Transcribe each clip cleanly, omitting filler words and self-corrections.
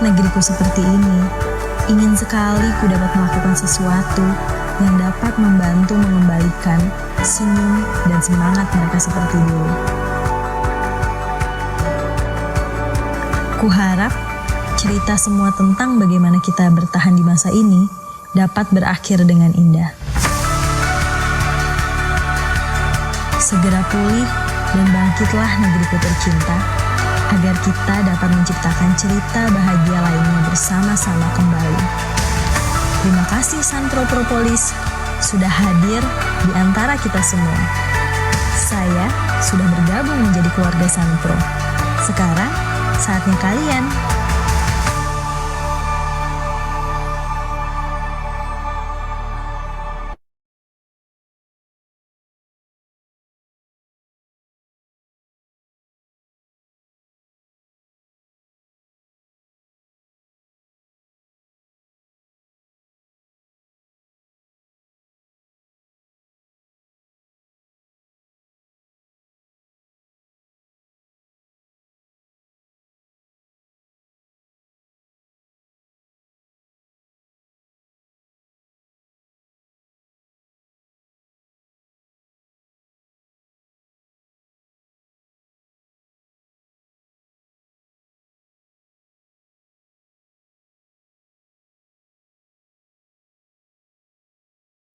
negeriku seperti ini. Ingin sekali ku dapat melakukan sesuatu yang dapat membantu mengembalikan senyum dan semangat mereka seperti dulu. Kuharap cerita semua tentang bagaimana kita bertahan di masa ini dapat berakhir dengan indah. Segera pulih dan bangkitlah negeriku tercinta, agar kita dapat menciptakan cerita bahagia lainnya bersama-sama kembali. Terima kasih Sanpro Propolis sudah hadir di antara kita semua. Saya sudah bergabung menjadi keluarga Sanpro. Sekarang saatnya kalian.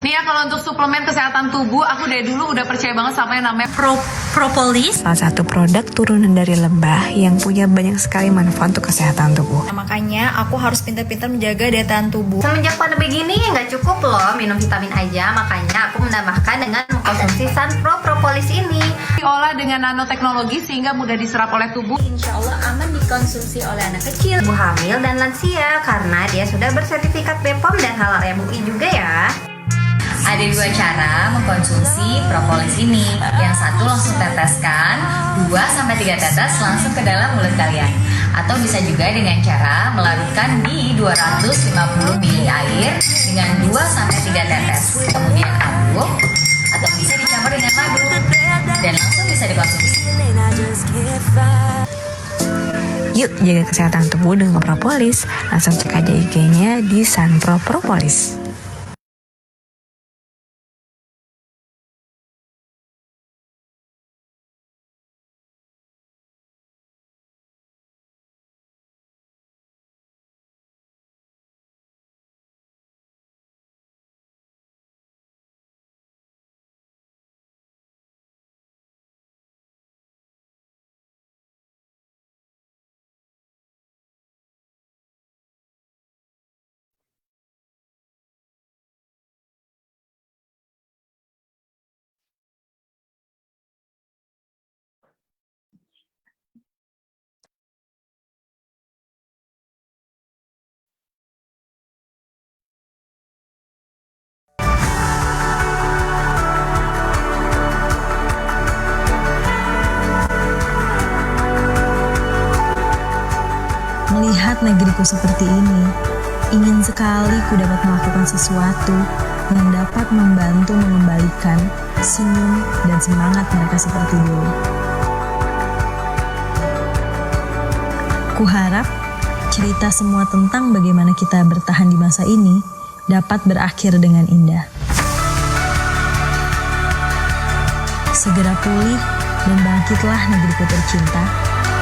Nih ya, kalau untuk suplemen kesehatan tubuh, aku dari dulu udah percaya banget sama yang namanya Propolis. Salah satu produk turunan dari lebah yang punya banyak sekali manfaat untuk kesehatan tubuh. Makanya aku harus pintar-pintar menjaga daya tahan tubuh. Semenjak pandemi gini nggak cukup loh minum vitamin aja, makanya aku menambahkan dengan mengkonsumsi Sanpro Propolis ini. Diolah dengan nanoteknologi sehingga mudah diserap oleh tubuh. Insya Allah aman dikonsumsi oleh anak kecil, ibu hamil, dan lansia karena dia sudah bersertifikat BPOM dan halal MUI juga ya. Ada dua cara mengkonsumsi propolis ini. Yang satu langsung teteskan, 2-3 tetes langsung ke dalam mulut kalian. Atau bisa juga dengan cara melarutkan di 250 ml air dengan 2-3 tetes. Kemudian aduk, atau bisa dicampur dengan madu. Dan langsung bisa dikonsumsi. Yuk jaga kesehatan tubuh dengan propolis. Langsung cek aja IG-nya di Sanpro Propolis. Melihat negeriku seperti ini, ingin sekali ku dapat melakukan sesuatu yang dapat membantu mengembalikan senyum dan semangat mereka seperti dulu. Kuharap cerita semua tentang bagaimana kita bertahan di masa ini dapat berakhir dengan indah. Segera pulih dan bangkitlah negeriku tercinta,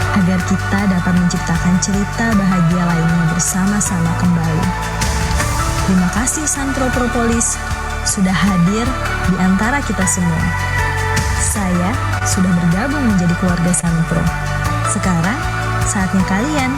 agar kita dapat menciptakan cerita bahagia lainnya bersama-sama kembali. Terima kasih Sanpro Propolis sudah hadir di antara kita semua. Saya sudah bergabung menjadi keluarga Sanpro. Sekarang saatnya kalian.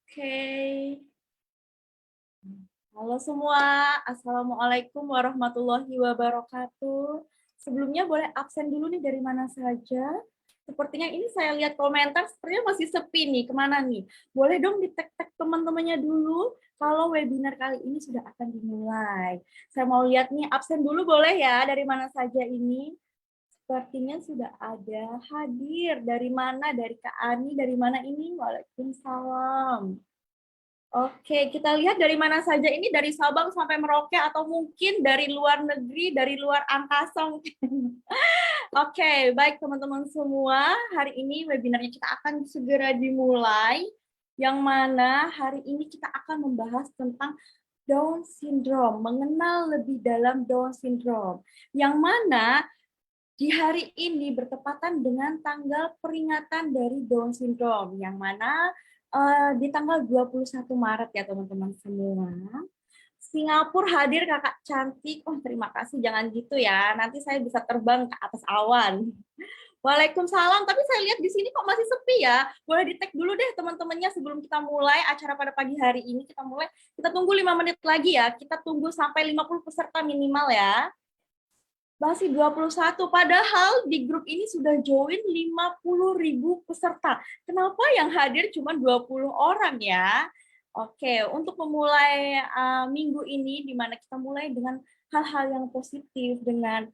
Oke. Halo semua, Assalamualaikum warahmatullahi wabarakatuh. Sebelumnya boleh absen dulu nih dari mana saja. Sepertinya ini saya lihat komentar sepertinya masih sepi nih. Kemana nih? Boleh dong di-tag-tag teman-temannya dulu kalau webinar kali ini sudah akan dimulai. Saya mau lihat nih, absen dulu boleh ya, dari mana saja ini? Sepertinya sudah ada hadir. Dari mana? Dari Kak Ani, dari mana ini? Waalaikumsalam. Oke, kita lihat dari mana saja ini, dari Sabang sampai Merauke atau mungkin dari luar negeri, dari luar angkasa mungkin. Oke, baik teman-teman semua, hari ini webinarnya kita akan segera dimulai, yang mana hari ini kita akan membahas tentang Down Syndrome, mengenal lebih dalam Down Syndrome, yang mana di hari ini bertepatan dengan tanggal peringatan dari Down Syndrome, yang mana di tanggal 21 Maret ya teman-teman semua. Singapura hadir kakak cantik. Oh terima kasih, jangan gitu ya. Nanti saya bisa terbang ke atas awan. Waalaikumsalam. Tapi saya lihat di sini kok masih sepi ya. Boleh di-tag dulu deh teman-temannya sebelum kita mulai acara pada pagi hari ini. Kita mulai. Kita tunggu 5 menit lagi ya. Kita tunggu sampai 50 peserta minimal ya. Masih 21, padahal di grup ini sudah join 50.000 peserta. Kenapa yang hadir cuma 20 orang ya? Oke, untuk memulai minggu ini, di mana kita mulai dengan hal-hal yang positif, dengan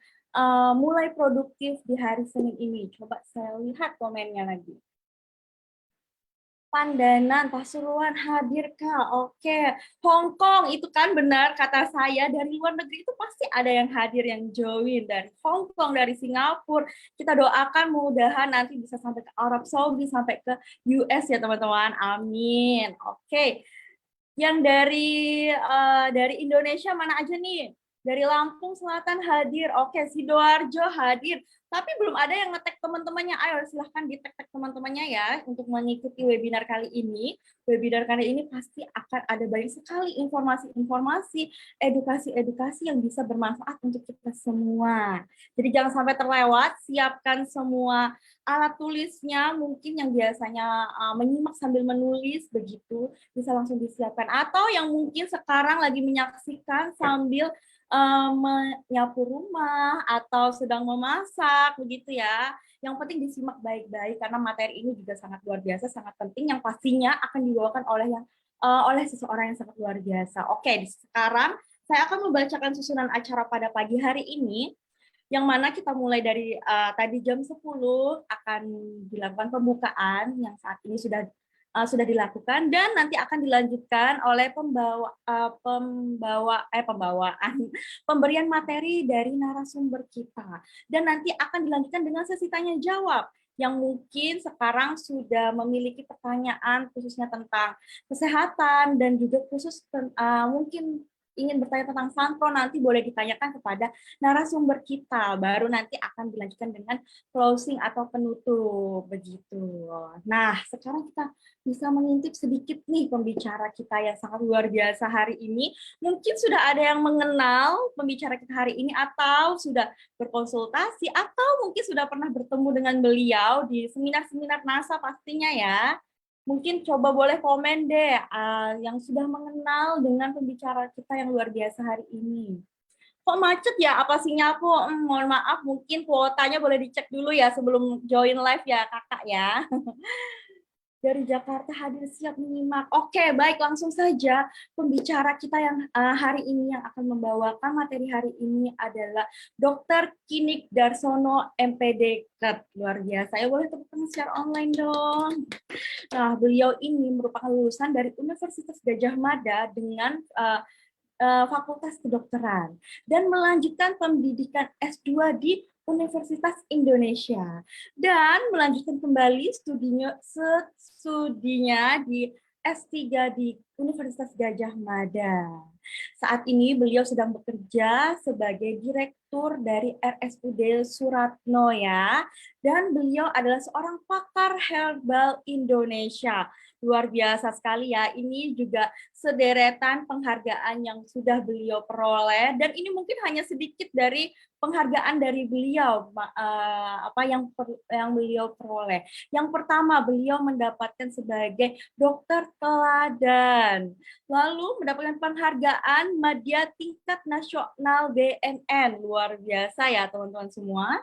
mulai produktif di hari Senin ini. Coba saya lihat komennya lagi. Pandanan, Pasuruan hadir Kak. Oke, Hong Kong itu kan benar kata saya, dari luar negeri itu pasti ada yang hadir, yang join dari Hong Kong, dari Singapura. Kita doakan mudahan nanti bisa sampai ke Arab Saudi, sampai ke US ya teman-teman. Amin. Oke. Yang dari Indonesia mana aja nih? Dari Lampung Selatan hadir. Oke, Sidoarjo hadir. Tapi belum ada yang nge-tag teman-temannya. Ayo silahkan di-tag teman-temannya ya untuk mengikuti webinar kali ini. Webinar kali ini pasti akan ada banyak sekali informasi-informasi, edukasi-edukasi yang bisa bermanfaat untuk kita semua. Jadi jangan sampai terlewat, siapkan semua alat tulisnya, mungkin yang biasanya menyimak sambil menulis, begitu, bisa langsung disiapkan. Atau yang mungkin sekarang lagi menyaksikan sambil menyapu rumah atau sedang memasak begitu ya. Yang penting disimak baik-baik karena materi ini juga sangat luar biasa, sangat penting yang pastinya akan dibawakan oleh seseorang yang sangat luar biasa. Oke, sekarang saya akan membacakan susunan acara pada pagi hari ini, yang mana kita mulai dari tadi jam 10 akan dilakukan pembukaan yang saat ini sudah dilakukan, dan nanti akan dilanjutkan oleh pemberian materi dari narasumber kita, dan nanti akan dilanjutkan dengan sesi tanya jawab yang mungkin sekarang sudah memiliki pertanyaan khususnya tentang kesehatan dan juga khusus mungkin ingin bertanya tentang Santro, nanti boleh ditanyakan kepada narasumber kita. Baru nanti akan dilanjutkan dengan closing atau penutup, begitu. Nah, sekarang kita bisa mengintip sedikit nih pembicara kita yang sangat luar biasa hari ini. Mungkin sudah ada yang mengenal pembicara kita hari ini, atau sudah berkonsultasi, atau mungkin sudah pernah bertemu dengan beliau di seminar-seminar NASA pastinya ya. Mungkin coba boleh komen deh yang sudah mengenal dengan pembicara kita yang luar biasa hari ini. Kok macet ya? Apa sinyal aku? Mohon maaf, mungkin kuotanya boleh dicek dulu ya sebelum join live ya kakak ya. Dari Jakarta hadir siap menyimak. Oke, baik, langsung saja pembicara kita yang hari ini yang akan membawakan materi hari ini adalah Dr. Kinik Darsono, MPD KET. Luar biasa. Ya, boleh tepuk tangan secara online dong. Nah, beliau ini merupakan lulusan dari Universitas Gadjah Mada dengan Fakultas Kedokteran dan melanjutkan pendidikan S2 di Universitas Indonesia dan melanjutkan kembali studinya di S3 di Universitas Gadjah Mada. Saat ini beliau sedang bekerja sebagai direktur dari RSUD Suratno ya, dan beliau adalah seorang pakar herbal Indonesia. Luar biasa sekali ya, ini juga sederetan penghargaan yang sudah beliau peroleh, dan ini mungkin hanya sedikit dari penghargaan dari beliau yang beliau peroleh. Yang pertama, beliau mendapatkan sebagai dokter teladan, lalu mendapatkan penghargaan Madya tingkat nasional BNN. Luar luar biasa ya teman-teman semua.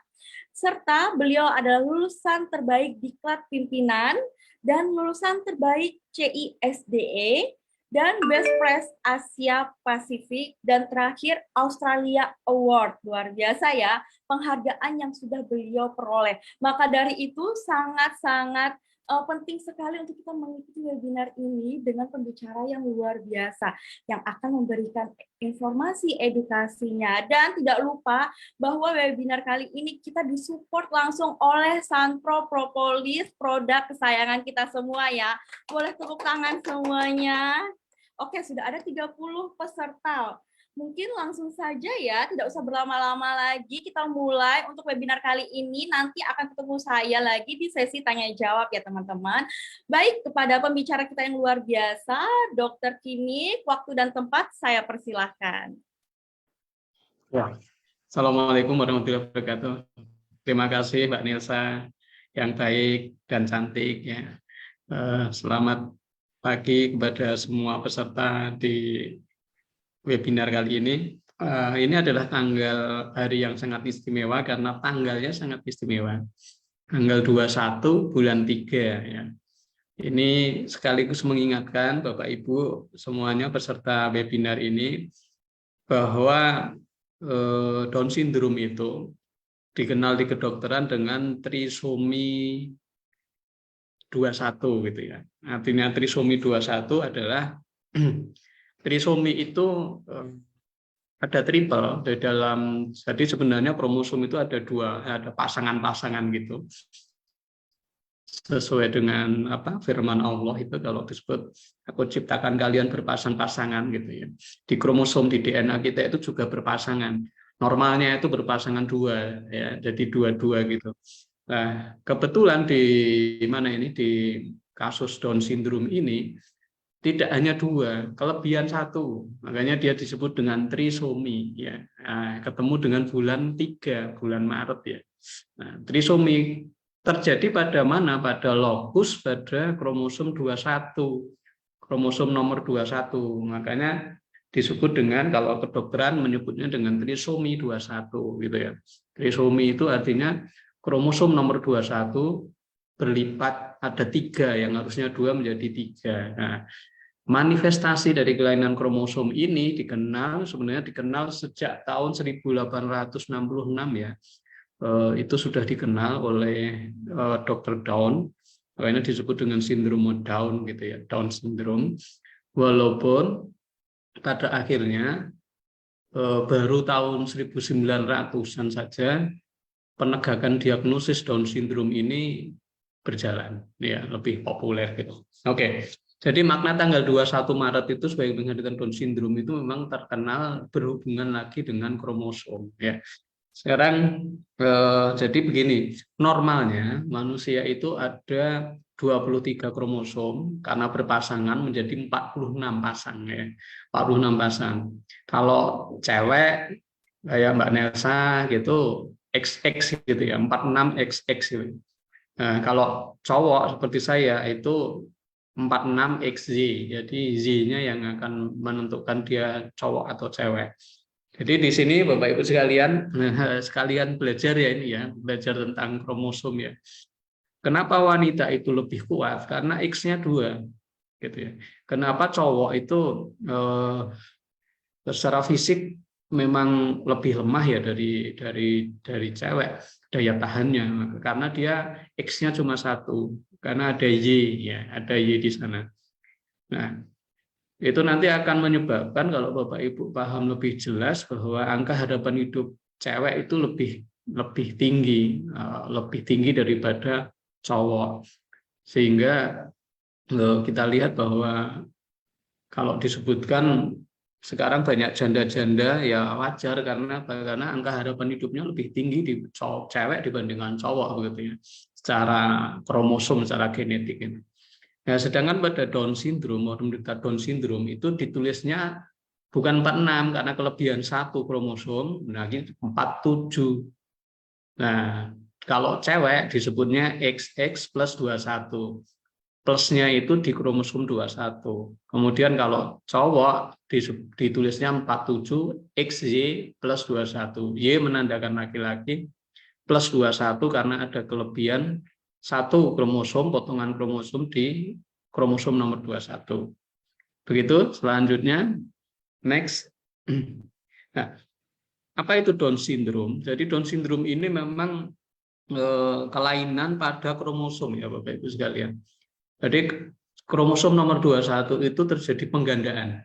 Serta beliau adalah lulusan terbaik Diklat Pimpinan dan lulusan terbaik CISDE dan Best Press Asia Pasifik, dan terakhir Australia Award. Luar biasa ya penghargaan yang sudah beliau peroleh. Maka dari itu sangat-sangat penting sekali untuk kita mengikuti webinar ini dengan pembicara yang luar biasa yang akan memberikan informasi edukasinya. Dan tidak lupa bahwa webinar kali ini kita disupport langsung oleh Sunpro Propolis, produk kesayangan kita semua ya. Boleh tepuk tangan semuanya. Oke, sudah ada 30 peserta. Mungkin langsung saja ya, tidak usah berlama-lama lagi, kita mulai untuk webinar kali ini. Nanti akan ketemu saya lagi di sesi tanya-jawab ya teman-teman. Baik, kepada pembicara kita yang luar biasa, Dr. Kini, waktu dan tempat saya persilahkan. Ya. Assalamualaikum warahmatullahi wabarakatuh. Terima kasih Mbak Nilsa yang baik dan cantik ya. Selamat pagi kepada semua peserta di webinar kali ini. Ini adalah hari yang sangat istimewa karena tanggalnya sangat istimewa. Tanggal 21 bulan 3 ya. Ini sekaligus mengingatkan Bapak Ibu semuanya peserta webinar ini bahwa Down syndrome itu dikenal di kedokteran dengan trisomi 21 gitu ya. Artinya trisomi 21 adalah trisomi itu ada triple di dalam, jadi sebenarnya kromosom itu ada pasangan-pasangan gitu. Sesuai dengan firman Allah itu kalau disebut aku ciptakan kalian berpasang-pasangan gitu ya. Di kromosom di DNA kita itu juga berpasangan. Normalnya itu berpasangan 2 ya, jadi 2-2 gitu. Nah, kebetulan di kasus Down syndrome ini tidak hanya 2, kelebihan 1, makanya dia disebut dengan trisomi ya. Nah, ketemu dengan bulan 3, bulan Maret ya. Nah, trisomi terjadi pada mana? Pada lokus pada kromosom 21, kromosom nomor 21. Makanya disebut dengan, kalau kedokteran menyebutnya dengan trisomi 21 gitu ya. Trisomi itu artinya kromosom nomor 21 berlipat ada 3, yang harusnya 2 menjadi 3. Nah, manifestasi dari kelainan kromosom ini sebenarnya dikenal sejak tahun 1866 ya. Itu sudah dikenal oleh Dr. Down, makanya disebut dengan sindrom Down gitu ya, Down syndrome. Walaupun pada akhirnya baru tahun 1900-an saja penegakan diagnosis Down syndrome ini berjalan ya, lebih populer gitu. Oke. Jadi makna tanggal 21 Maret itu sebagai peringatan Down syndrome itu memang terkenal berhubungan lagi dengan kromosom ya. Sekarang jadi begini, normalnya manusia itu ada 23 kromosom, karena berpasangan menjadi 46 pasang ya. 46 pasang. Kalau cewek kayak Mbak Nelsa gitu XX gitu ya, 46XX gitu. Nah, kalau cowok seperti saya itu 46XZ, jadi Z-nya yang akan menentukan dia cowok atau cewek. Jadi di sini Bapak Ibu sekalian belajar ya ini ya, belajar tentang kromosom ya. Kenapa wanita itu lebih kuat? Karena X-nya 2 gitu ya. Kenapa cowok itu secara fisik memang lebih lemah ya dari cewek daya tahannya, karena dia X-nya cuma 1, karena ada Y ya, ada Y di sana. Nah, itu nanti akan menyebabkan kalau Bapak Ibu paham lebih jelas bahwa angka harapan hidup cewek itu lebih tinggi daripada cowok. Sehingga kita lihat bahwa kalau disebutkan sekarang banyak janda-janda ya wajar, karena angka harapan hidupnya lebih tinggi di cewek dibandingkan cowok begitu ya, secara kromosom, secara genetik ini. Nah, sedangkan pada Down syndrome, orang menderita Down syndrome itu ditulisnya bukan 46 karena kelebihan 1 kromosom, nah ini 47. Nah, kalau cewek disebutnya XX plus 21. plusnya itu di kromosom 21. Kemudian kalau cowok ditulisnya 47 XY plus 21. Y menandakan laki-laki, plus 21 karena ada kelebihan satu kromosom, potongan kromosom di kromosom nomor 21. Begitu, selanjutnya, next. Nah, apa itu Down syndrome? Jadi Down syndrome ini memang kelainan pada kromosom ya Bapak Ibu sekalian. Jadi kromosom nomor 21 itu terjadi penggandaan,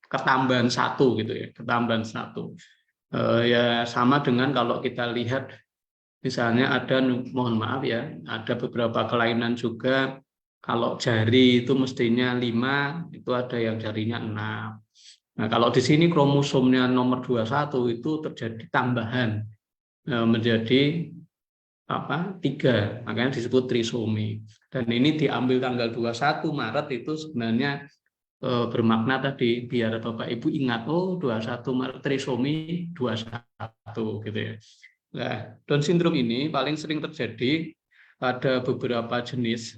ketambahan satu gitu ya, ketambahan satu. Ya sama dengan kalau kita lihat misalnya ada, mohon maaf ya, ada beberapa kelainan juga. Kalau jari itu mestinya 5, itu ada yang jarinya 6. Nah, kalau di sini kromosomnya nomor 21 itu terjadi tambahan menjadi 3, makanya disebut trisomi. Dan ini diambil tanggal 21 Maret itu sebenarnya bermakna tadi biar Bapak Ibu ingat, oh 21 Maret trisomi 21 gitu ya. Nah, Down syndrome ini paling sering terjadi pada beberapa jenis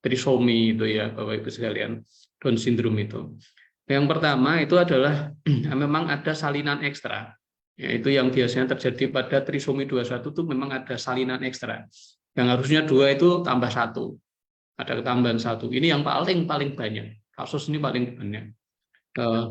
trisomi itu ya Bapak Ibu sekalian, Down syndrome itu. Yang pertama itu adalah memang ada salinan ekstra. Yaitu yang biasanya terjadi pada trisomi 21 itu memang ada salinan ekstra. Yang harusnya 2 itu tambah 1. Ada ketambahan 1. Ini yang paling banyak. Kasus ini paling banyak.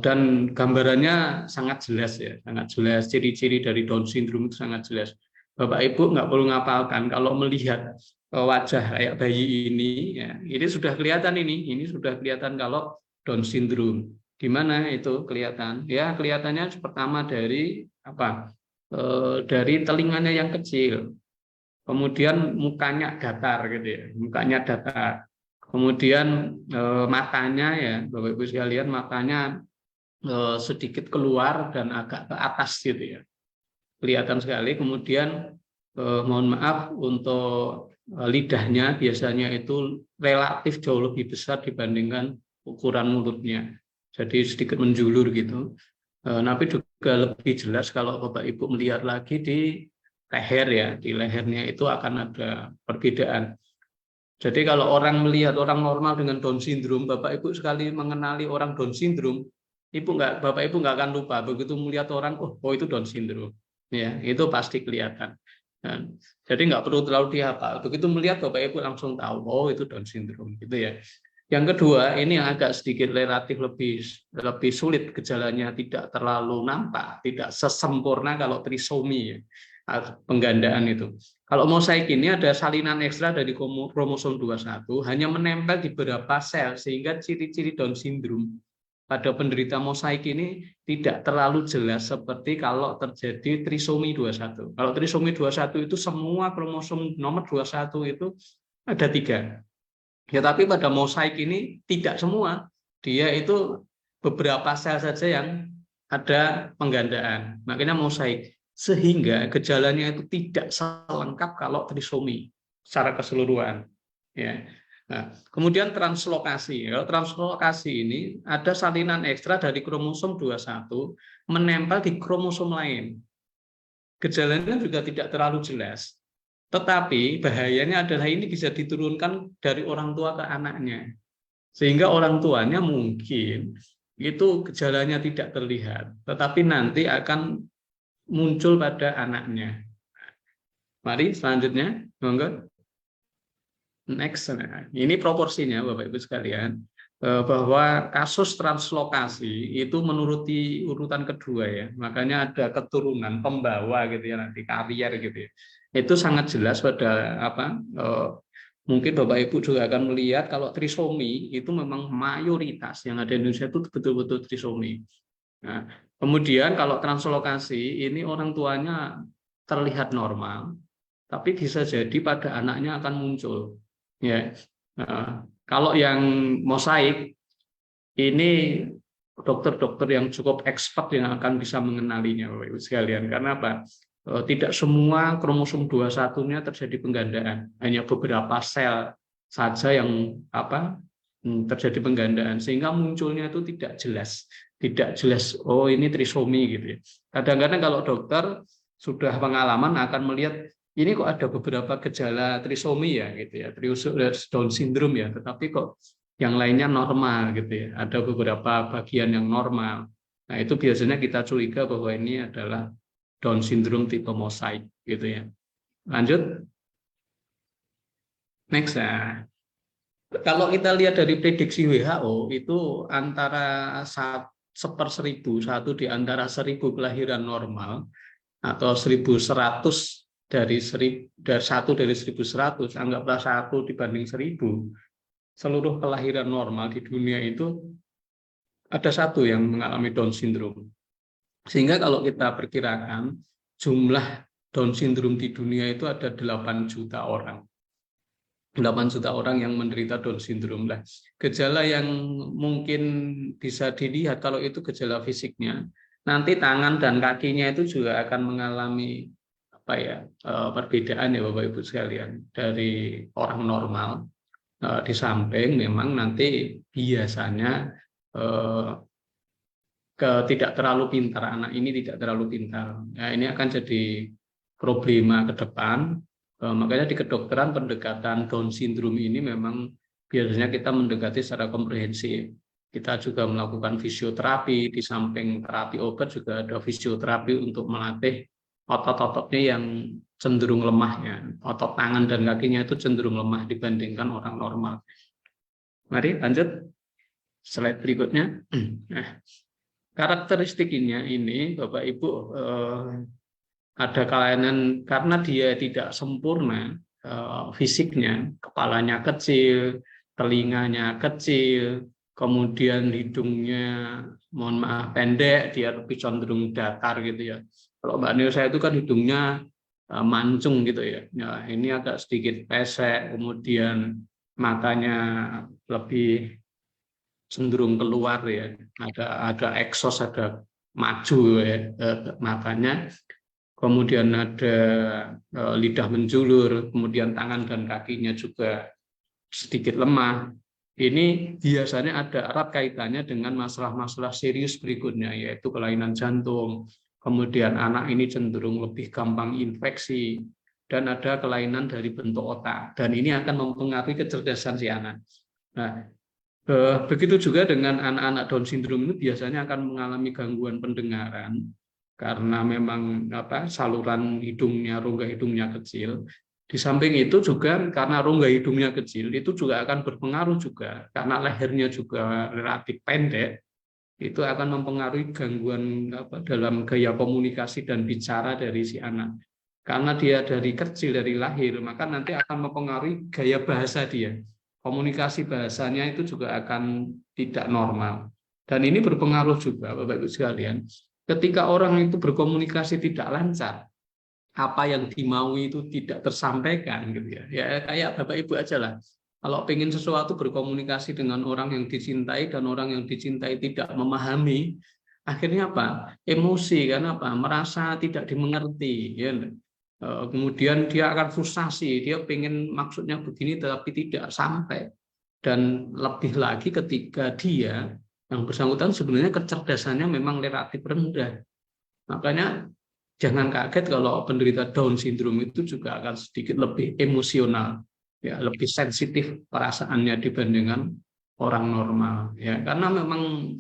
Dan gambarannya sangat jelas ya, sangat jelas. Ciri-ciri dari Down syndrome itu sangat jelas. Bapak Ibu nggak perlu ngapalkan, kalau melihat wajah kayak bayi ini, ya, ini sudah kelihatan ini sudah kelihatan kalau Down syndrome. Di mana itu kelihatan? Ya kelihatannya pertama dari dari telinganya yang kecil, kemudian mukanya datar gitu ya, mukanya datar. Kemudian matanya ya Bapak Ibu sekalian, matanya sedikit keluar dan agak ke atas gitu ya, kelihatan sekali. Kemudian mohon maaf untuk lidahnya biasanya itu relatif jauh lebih besar dibandingkan ukuran mulutnya, jadi sedikit menjulur gitu. Tapi juga lebih jelas kalau Bapak Ibu melihat lagi di leher ya, di lehernya itu akan ada perbedaan. Jadi kalau orang melihat orang normal dengan Down syndrome, Bapak Ibu sekali mengenali orang Down syndrome, Bapak Ibu nggak akan lupa begitu melihat orang, oh itu Down syndrome, ya itu pasti kelihatan. Jadi nggak perlu terlalu dihafal. Begitu melihat Bapak Ibu langsung tahu, oh itu Down syndrome, gitu ya. Yang kedua, ini agak sedikit relatif lebih sulit gejalanya, tidak terlalu nampak, tidak sesempurna kalau trisomi ya, penggandaan itu. Kalau mosaik ini ada salinan ekstra dari kromosom 21, hanya menempel di beberapa sel, sehingga ciri-ciri Down syndrome pada penderita mosaik ini tidak terlalu jelas seperti kalau terjadi trisomi 21. Kalau trisomi 21 itu semua kromosom nomor 21 itu ada 3. Ya, tapi pada mosaik ini tidak semua. Dia itu beberapa sel saja yang ada penggandaan. Makanya mosaik. Sehingga gejalanya itu tidak selengkap kalau trisomi secara keseluruhan. Ya. Nah, kemudian translokasi. Kalau translokasi ini ada salinan ekstra dari kromosom 21 menempel di kromosom lain. Gejalanya juga tidak terlalu jelas. Tetapi bahayanya adalah ini bisa diturunkan dari orang tua ke anaknya. Sehingga orang tuanya mungkin itu gejalanya tidak terlihat, tetapi nanti akan muncul pada anaknya. Mari selanjutnya, monggo. Next, ini proporsinya Bapak Ibu sekalian, bahwa kasus translokasi itu menuruti urutan kedua ya, makanya ada keturunan pembawa gitu ya, nanti karier gitu ya. Itu sangat jelas pada mungkin Bapak Ibu juga akan melihat kalau trisomi itu memang mayoritas yang ada di Indonesia itu betul-betul trisomi. Nah, kemudian kalau translokasi ini orang tuanya terlihat normal, tapi bisa jadi pada anaknya akan muncul. Ya, kalau yang mosaik ini dokter-dokter yang cukup expert yang akan bisa mengenalinya, Bapak Ibu sekalian. Karena apa? Tidak semua kromosom 21-nya terjadi penggandaan, hanya beberapa sel saja yang terjadi penggandaan, sehingga munculnya itu tidak jelas. Oh ini trisomi gitu ya. Kadang-kadang kalau dokter sudah pengalaman akan melihat ini kok ada beberapa gejala trisomi ya gitu ya, Down syndrome ya, tetapi kok yang lainnya normal gitu ya, ada beberapa bagian yang normal. Nah itu biasanya kita curiga bahwa ini adalah Down syndrome tipe mosaik gitu ya. Lanjut, next ya. Kalau kita lihat dari prediksi WHO itu antara 1/1000, satu di antara 1000 kelahiran normal atau 1100 dari 1100, anggaplah 1 dibanding 1000, seluruh kelahiran normal di dunia itu ada 1 yang mengalami Down syndrome. Sehingga kalau kita perkirakan jumlah Down syndrome di dunia itu ada 8 juta orang. 8 juta orang yang menderita Down syndrome. Lah, gejala yang mungkin bisa dilihat kalau itu gejala fisiknya, nanti tangan dan kakinya itu juga akan mengalami perbedaan ya Bapak Ibu sekalian dari orang normal. Di samping memang nanti biasanya tidak terlalu pintar, anak ini tidak terlalu pintar. Nah, ini akan jadi problema ke depan. Makanya di kedokteran pendekatan Down syndrome ini memang biasanya kita mendekati secara komprehensif. Kita juga melakukan fisioterapi, di samping terapi obat juga ada fisioterapi untuk melatih otot-ototnya yang cenderung lemahnya. Otot tangan dan kakinya itu cenderung lemah dibandingkan orang normal. Mari lanjut slide berikutnya. Nah, karakteristiknya ini Bapak Ibu ada kelainan karena dia tidak sempurna fisiknya, kepalanya kecil, telinganya kecil, kemudian hidungnya mohon maaf pendek, dia lebih cenderung datar gitu ya. Kalau Mbak Nilsa itu kan hidungnya mancung gitu ya. Nah, ini agak sedikit pesek, kemudian matanya lebih cenderung keluar ya. Ada eksos, ada maju ya, matanya. Kemudian ada lidah menjulur, kemudian tangan dan kakinya juga sedikit lemah. Ini biasanya ada erat kaitannya dengan masalah-masalah serius berikutnya, yaitu kelainan jantung. Kemudian anak ini cenderung lebih gampang infeksi, dan ada kelainan dari bentuk otak. Dan ini akan mempengaruhi kecerdasan si anak. Nah, begitu juga dengan anak-anak Down syndrome ini biasanya akan mengalami gangguan pendengaran, karena memang saluran hidungnya, rongga hidungnya kecil. Di samping itu juga karena rongga hidungnya kecil, itu juga akan berpengaruh juga, karena lehernya juga relatif pendek, itu akan mempengaruhi gangguan dalam gaya komunikasi dan bicara dari si anak. Karena dia dari kecil, dari lahir, maka nanti akan mempengaruhi gaya bahasa dia. Komunikasi bahasanya itu juga akan tidak normal. Dan ini berpengaruh juga Bapak Ibu sekalian. Ketika orang itu berkomunikasi tidak lancar, apa yang dimaui itu tidak tersampaikan gitu ya. Ya kayak Bapak Ibu aja lah. Kalau pengen sesuatu berkomunikasi dengan orang yang dicintai dan orang yang dicintai tidak memahami, akhirnya apa? Emosi, karena apa? Merasa tidak dimengerti. Ya. Kemudian dia akan frustasi, dia pengen maksudnya begini tapi tidak sampai. Dan lebih lagi ketika dia yang bersangkutan sebenarnya kecerdasannya memang relatif rendah. Makanya jangan kaget kalau penderita Down syndrome itu juga akan sedikit lebih emosional. Ya, lebih sensitif perasaannya dibandingkan orang normal ya, karena memang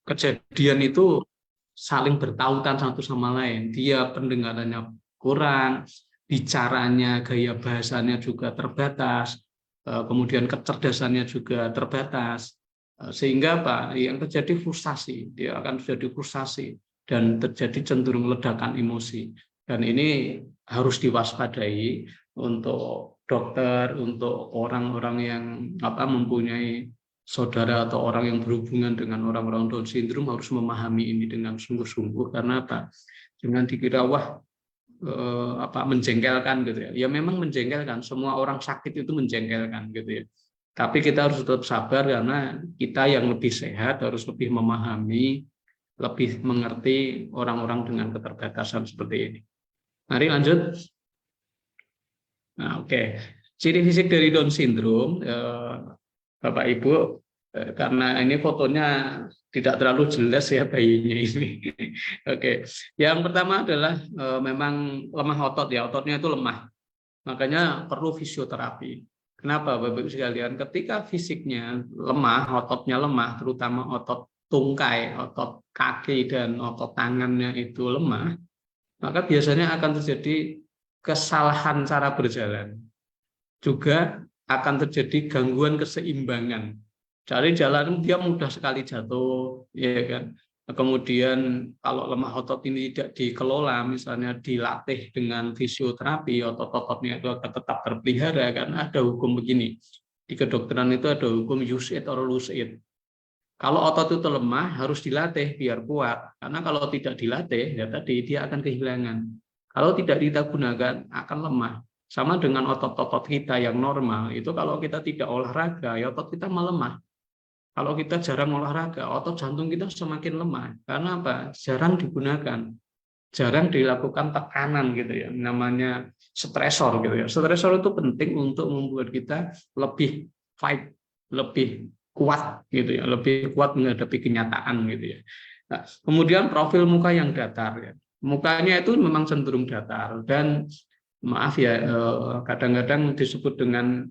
kejadian itu saling bertautan satu sama lain. Dia pendengarannya kurang, bicaranya, gaya bahasanya juga terbatas, kemudian kecerdasannya juga terbatas, sehingga yang terjadi frustasi, dia akan terjadi frustasi dan terjadi cenderung ledakan emosi. Dan ini harus diwaspadai untuk dokter, untuk orang-orang yang mempunyai saudara atau orang yang berhubungan dengan orang-orang Down syndrome harus memahami ini dengan sungguh-sungguh. Karena apa? Jangan dikira menjengkelkan gitu ya. Ya memang menjengkelkan, semua orang sakit itu menjengkelkan gitu ya. Tapi kita harus tetap sabar karena kita yang lebih sehat harus lebih memahami, lebih mengerti orang-orang dengan keterbatasan seperti ini. Mari lanjut. Nah, oke. Ciri fisik dari Down syndrome, Bapak Ibu, Karena ini fotonya tidak terlalu jelas ya bayinya ini. Oke, yang pertama adalah memang lemah otot ya, ototnya itu lemah. Makanya perlu fisioterapi. Kenapa Bapak Ibu sekalian? Ketika fisiknya lemah, ototnya lemah, terutama otot tungkai, otot kaki dan otot tangannya itu lemah, maka biasanya akan terjadi kesalahan cara berjalan. Juga akan terjadi gangguan keseimbangan. Cari jalan dia mudah sekali jatuh, ya kan. Kemudian kalau lemah otot ini tidak dikelola, misalnya dilatih dengan fisioterapi, otot-ototnya itu akan tetap terpelihara. Karena ada hukum begini, di kedokteran itu ada hukum use it or lose it. Kalau otot itu lemah harus dilatih biar kuat, karena kalau tidak dilatih ya tadi dia akan kehilangan. Kalau tidak kita gunakan akan lemah. Sama dengan otot-otot kita yang normal itu kalau kita tidak olahraga ya otot kita melemah. Kalau kita jarang olahraga, otot jantung kita semakin lemah. Karena apa? Jarang digunakan. Jarang dilakukan tekanan gitu ya. Namanya stresor gitu ya. Stresor itu penting untuk membuat kita lebih fight, lebih kuat gitu ya. Lebih kuat menghadapi kenyataan gitu ya. Nah, kemudian profil muka yang datar ya. Mukanya itu memang cenderung datar dan maaf ya kadang-kadang disebut dengan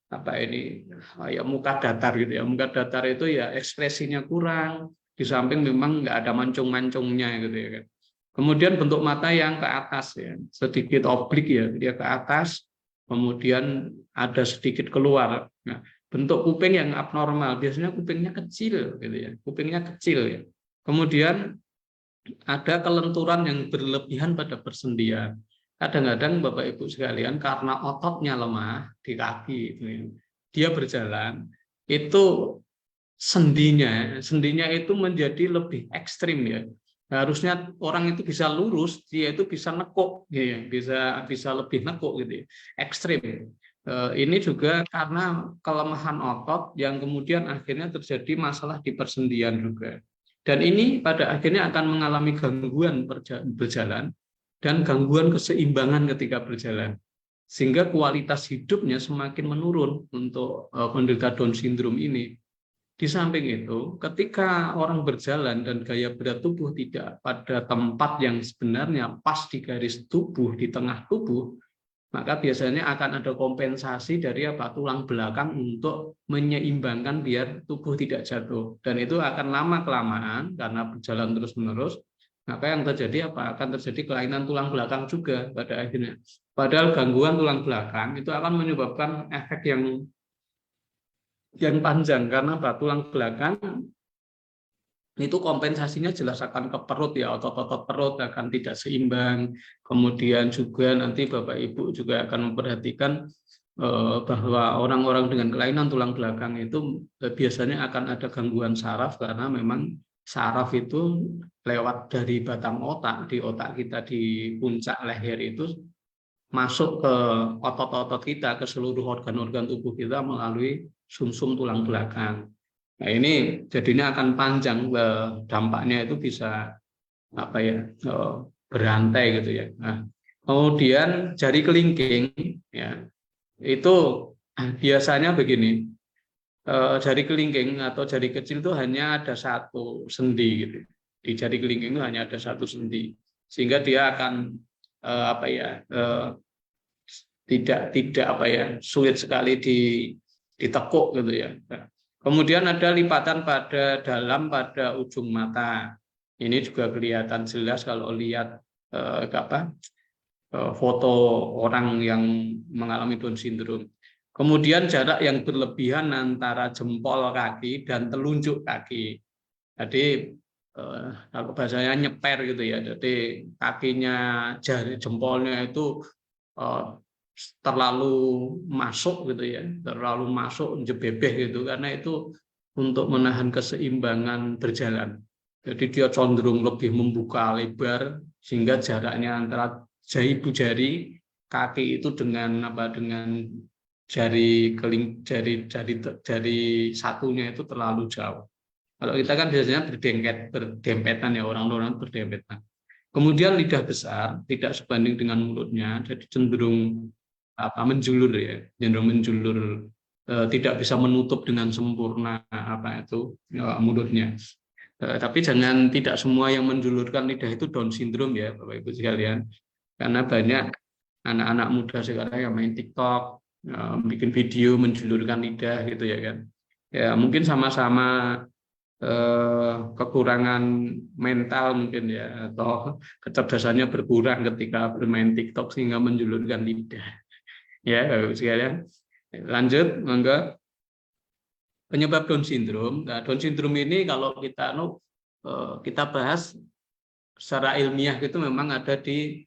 apa ini ya muka datar gitu ya. Muka datar itu ya ekspresinya kurang, di samping memang nggak ada mancung-mancungnya gitu ya kan. Kemudian bentuk mata yang ke atas ya, sedikit oblik ya, dia ke atas, kemudian ada sedikit keluar. Nah, bentuk kuping yang abnormal, biasanya kupingnya kecil gitu ya, kupingnya kecil ya. Kemudian ada kelenturan yang berlebihan pada persendian. Kadang-kadang Bapak Ibu sekalian karena ototnya lemah di kaki dia berjalan itu sendinya itu menjadi lebih ekstrim ya. Harusnya orang itu bisa lurus, dia itu bisa nekuk ya, bisa lebih nekuk gitu ya. Ekstrim. Ini juga karena kelemahan otot yang kemudian akhirnya terjadi masalah di persendian juga. Dan ini pada akhirnya akan mengalami gangguan berjalan dan gangguan keseimbangan ketika berjalan. Sehingga kualitas hidupnya semakin menurun untuk penderita Down syndrome ini. Di samping itu, ketika orang berjalan dan gaya berat tubuh tidak pada tempat yang sebenarnya pas di garis tubuh, di tengah tubuh, maka biasanya akan ada kompensasi dari tulang belakang untuk menyeimbangkan biar tubuh tidak jatuh. Dan itu akan lama-kelamaan karena berjalan terus-menerus, maka yang terjadi akan terjadi kelainan tulang belakang juga pada akhirnya. Padahal gangguan tulang belakang itu akan menyebabkan efek yang panjang karena tulang belakang itu kompensasinya jelas akan ke perut ya, otot-otot perut akan tidak seimbang. Kemudian juga nanti Bapak Ibu juga akan memperhatikan bahwa orang-orang dengan kelainan tulang belakang itu biasanya akan ada gangguan saraf karena memang saraf itu lewat dari batang otak, di otak kita di puncak leher itu masuk ke otot-otot kita, ke seluruh organ-organ tubuh kita melalui sumsum tulang belakang. Nah ini jadinya akan panjang, dampaknya itu bisa berantai gitu ya. Nah, kemudian jari kelingking ya itu biasanya begini. Jari kelingking atau jari kecil itu hanya ada satu sendi gitu. Di jari kelingking itu hanya ada satu sendi, sehingga dia akan tidak sulit sekali ditekuk gitu ya. Kemudian ada lipatan pada ujung mata. Ini juga kelihatan jelas kalau lihat foto orang yang mengalami Down syndrome. Kemudian jarak yang berlebihan antara jempol kaki dan telunjuk kaki. Jadi kalau bahasanya nyeper gitu ya. Jadi kakinya jempolnya itu terlalu masuk gitu ya, terlalu masuk jebebeh gitu, karena itu untuk menahan keseimbangan berjalan. Jadi dia cenderung lebih membuka lebar sehingga jaraknya antara ibu jari kaki itu dengan jari satunya itu terlalu jauh. Kalau kita kan biasanya berdempetan ya, orang-orang berdempetan. Kemudian lidah besar tidak sebanding dengan mulutnya, jadi cenderung menjulur ya, cenderung menjulur tidak bisa menutup dengan sempurna mulutnya. Tapi jangan, tidak semua yang menjulurkan lidah itu Down syndrome ya Bapak Ibu sekalian, karena banyak anak-anak muda sekarang yang main TikTok, bikin video menjulurkan lidah gitu ya kan. Ya mungkin sama-sama kekurangan mental mungkin ya, atau kecerdasannya berkurang ketika bermain TikTok sehingga menjulurkan lidah. Ya Bapak Ibu sekalian. Lanjut, monggo. Penyebab Down syndrome. Nah, Down syndrome ini kalau kita bahas secara ilmiah itu memang ada di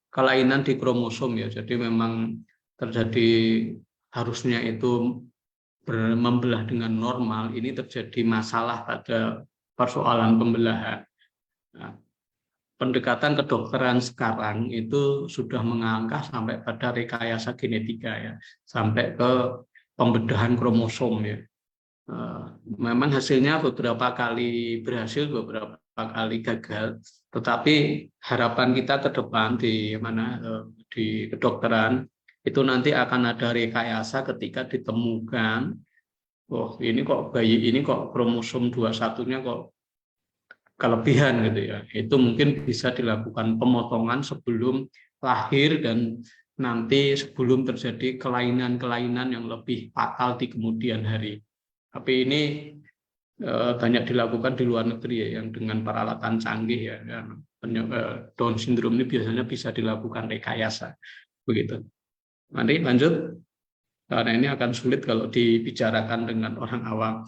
kelainan di kromosom ya. Jadi memang terjadi, harusnya itu membelah dengan normal, ini terjadi masalah pada persoalan pembelahan. Nah, pendekatan kedokteran sekarang itu sudah mengangkat sampai pada rekayasa genetika ya, sampai ke pembedahan kromosom ya. Memang hasilnya beberapa kali berhasil, beberapa kali gagal, tetapi harapan kita ke depan di kedokteran itu nanti akan ada rekayasa ketika ditemukan, oh ini kok bayi ini kok kromosom 21-nya kok kelebihan gitu ya. Itu mungkin bisa dilakukan pemotongan sebelum lahir dan nanti sebelum terjadi kelainan-kelainan yang lebih fatal di kemudian hari. Tapi ini banyak dilakukan di luar negeri ya, yang dengan peralatan canggih ya. Down syndrome ini biasanya bisa dilakukan rekayasa begitu. Nanti lanjut, karena ini akan sulit kalau dibicarakan dengan orang awam.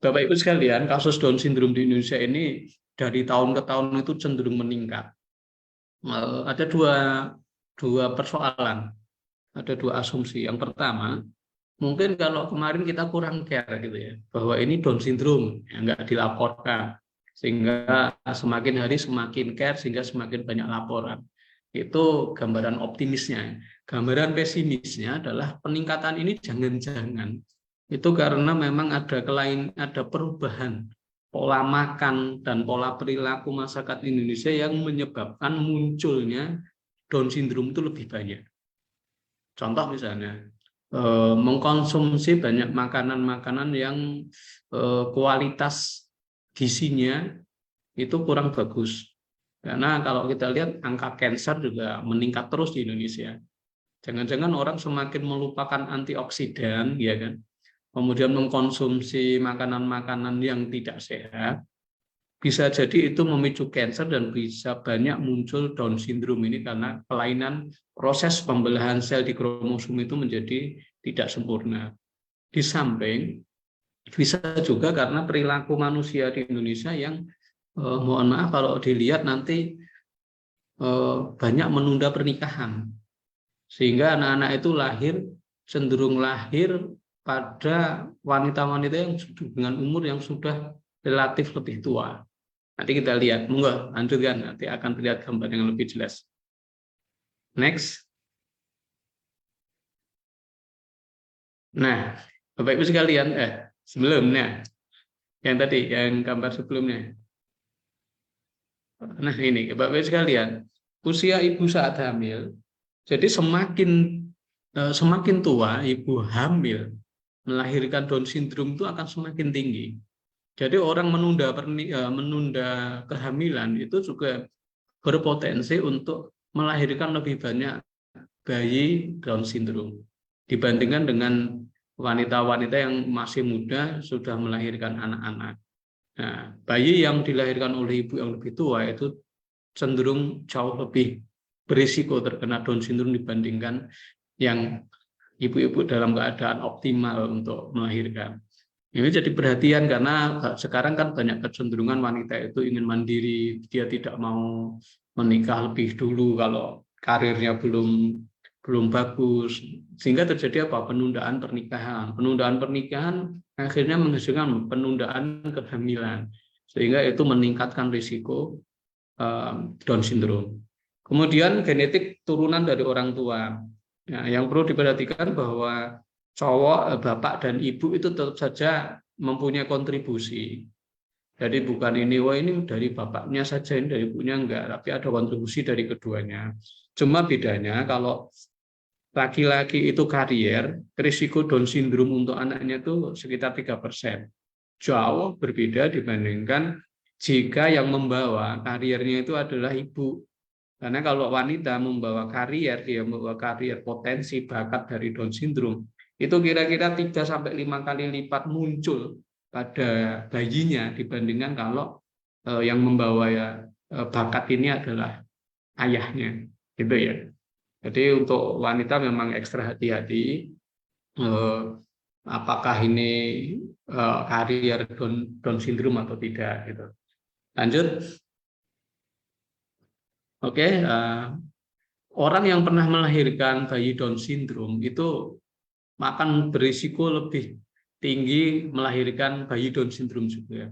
Bapak Ibu sekalian, kasus Down syndrome di Indonesia ini dari tahun ke tahun itu cenderung meningkat. Ada dua persoalan, ada dua asumsi. Yang pertama, mungkin kalau kemarin kita kurang care gitu ya, bahwa ini Down syndrome yang nggak dilaporkan, sehingga semakin hari semakin care, sehingga semakin banyak laporan. Itu gambaran optimisnya. Gambaran pesimisnya adalah peningkatan ini jangan-jangan itu karena memang ada perubahan pola makan dan pola perilaku masyarakat Indonesia yang menyebabkan munculnya Down syndrome itu lebih banyak. Contoh misalnya, mengkonsumsi banyak makanan-makanan yang kualitas gizinya itu kurang bagus. Karena kalau kita lihat angka kanker juga meningkat terus di Indonesia. Jangan-jangan orang semakin melupakan antioksidan, ya kan? Kemudian mengkonsumsi makanan-makanan yang tidak sehat, bisa jadi itu memicu kanker dan bisa banyak muncul Down syndrome ini karena kelainan proses pembelahan sel di kromosom itu menjadi tidak sempurna. Di samping bisa juga karena perilaku manusia di Indonesia yang mohon maaf kalau dilihat nanti banyak menunda pernikahan, sehingga anak-anak itu cenderung lahir pada wanita-wanita yang dengan umur yang sudah relatif lebih tua. Nanti kita lihat, monggo lanjutkan, nanti akan terlihat gambar yang lebih jelas. Next. Nah, Bapak Ibu sekalian, sebelumnya yang tadi, yang gambar sebelumnya. Nah ini Bapak Ibu sekalian, usia ibu saat hamil, jadi semakin tua ibu hamil melahirkan Down syndrome itu akan semakin tinggi. Jadi orang menunda kehamilan itu juga berpotensi untuk melahirkan lebih banyak bayi Down syndrome dibandingkan dengan wanita-wanita yang masih muda sudah melahirkan anak-anak. Nah, bayi yang dilahirkan oleh ibu yang lebih tua itu cenderung jauh lebih berisiko terkena Down syndrome dibandingkan yang ibu-ibu dalam keadaan optimal untuk melahirkan. Ini jadi perhatian karena sekarang kan banyak kecenderungan wanita itu ingin mandiri, dia tidak mau menikah lebih dulu kalau karirnya belum bagus, sehingga terjadi apa? Penundaan pernikahan. Penundaan pernikahan akhirnya menghasilkan penundaan kehamilan, sehingga itu meningkatkan risiko Down syndrome. Kemudian genetik turunan dari orang tua. Nah, yang perlu diperhatikan bahwa bapak dan ibu itu tetap saja mempunyai kontribusi. Jadi bukan ini dari bapaknya saja, ini dari ibunya enggak, tapi ada kontribusi dari keduanya. Cuma bedanya kalau laki-laki itu karier, risiko Down syndrome untuk anaknya itu sekitar 3%. Jauh berbeda dibandingkan jika yang membawa kariernya itu adalah ibu. Karena kalau wanita membawa karier, dia membawa karier potensi bakat dari Down syndrome, itu kira-kira 3-5 kali lipat muncul pada bayinya dibandingkan kalau yang membawa bakat ini adalah ayahnya, gitu ya. Jadi untuk wanita memang ekstra hati-hati apakah ini karier Down syndrome atau tidak, gitu. Lanjut. Oke, orang yang pernah melahirkan bayi Down syndrome itu akan berisiko lebih tinggi melahirkan bayi Down syndrome juga,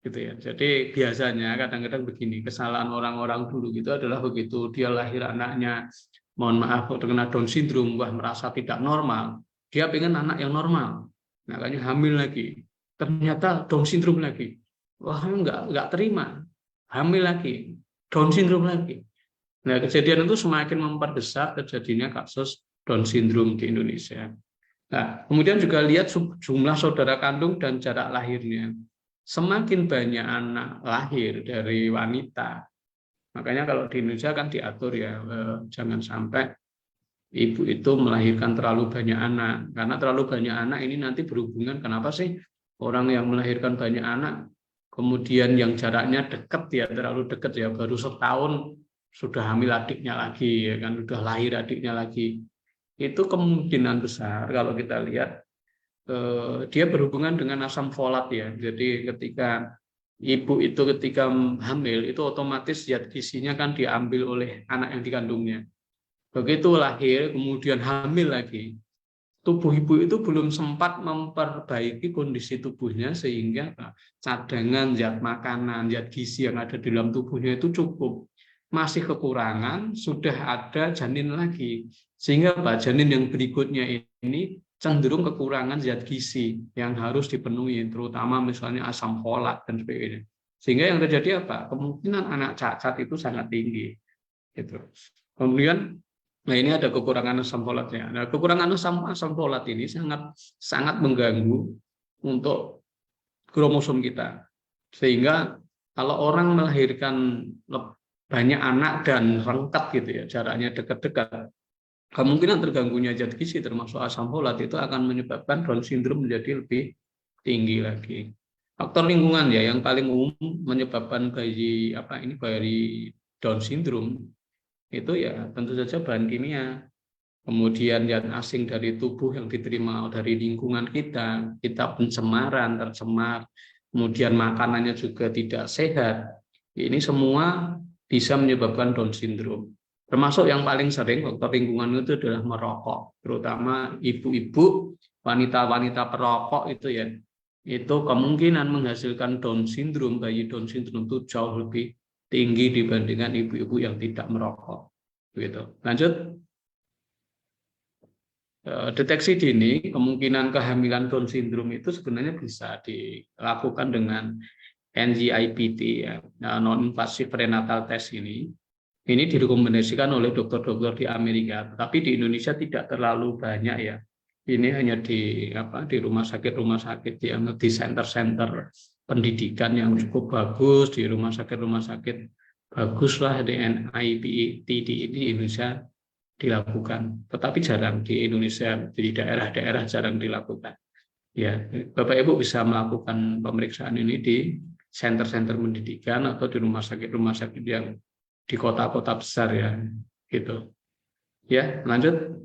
gitu ya. Jadi biasanya kadang-kadang begini, kesalahan orang-orang dulu gitu adalah begitu dia lahir anaknya, mohon maaf, terkena Down syndrome, wah merasa tidak normal, dia pengen anak yang normal, makanya hamil lagi, ternyata Down syndrome lagi, wah nggak terima, hamil lagi, Down syndrome lagi. Nah, kejadian itu semakin memperbesar terjadinya kasus Down syndrome di Indonesia. Nah, kemudian juga lihat jumlah saudara kandung dan jarak lahirnya. Semakin banyak anak lahir dari wanita, makanya kalau di Indonesia kan diatur ya, jangan sampai ibu itu melahirkan terlalu banyak anak. Karena terlalu banyak anak ini nanti berhubungan, kenapa sih orang yang melahirkan banyak anak, kemudian yang jaraknya dekat ya, terlalu dekat ya, baru setahun sudah hamil adiknya lagi, ya kan, sudah lahir adiknya lagi. Itu kemungkinan besar kalau kita lihat dia berhubungan dengan asam folat ya. Jadi ketika ibu itu ketika hamil itu otomatis zat gizinya kan diambil oleh anak yang dikandungnya. Begitu lahir kemudian hamil lagi, tubuh ibu itu belum sempat memperbaiki kondisi tubuhnya sehingga cadangan zat makanan, zat gizi yang ada di dalam tubuhnya itu cukup. Masih kekurangan, sudah ada janin lagi. Sehingga janin yang berikutnya ini cenderung kekurangan zat gizi yang harus dipenuhi, terutama misalnya asam folat dan sebagainya. Sehingga yang terjadi apa? Kemungkinan anak cacat itu sangat tinggi. Gitu. Kemudian, nah ini ada kekurangan asam folatnya. Nah, kekurangan asam folat ini sangat mengganggu untuk kromosom kita. Sehingga kalau orang melahirkan banyak anak dan rengkat gitu ya, jaraknya dekat-dekat, kemungkinan terganggunya zat gizi termasuk asam folat itu akan menyebabkan Down syndrome menjadi lebih tinggi lagi. Faktor lingkungan ya yang paling umum menyebabkan bayi Down syndrome itu ya tentu saja bahan kimia, kemudian zat asing dari tubuh yang diterima dari lingkungan kita pencemaran, tercemar, kemudian makanannya juga tidak sehat. Ini semua bisa menyebabkan Down syndrome. Termasuk yang paling sering faktor lingkungan itu adalah merokok, terutama ibu-ibu, wanita-wanita perokok itu ya, itu kemungkinan menghasilkan Down syndrome, bayi Down syndrome itu jauh lebih tinggi dibandingkan ibu-ibu yang tidak merokok. Begitu. Lanjut. Deteksi dini kemungkinan kehamilan Down syndrome itu sebenarnya bisa dilakukan dengan NIPT ya, non-invasive prenatal test ini. Ini direkomendasikan oleh dokter-dokter di Amerika, tapi di Indonesia tidak terlalu banyak ya. Ini hanya di rumah sakit yang di center-center pendidikan yang cukup bagus, di rumah sakit baguslah di NIPT di Indonesia dilakukan, tetapi jarang di Indonesia, di daerah-daerah jarang dilakukan. Ya, Bapak Ibu bisa melakukan pemeriksaan ini di center-center pendidikan atau di rumah sakit yang di kota-kota besar ya, gitu. Ya, lanjut.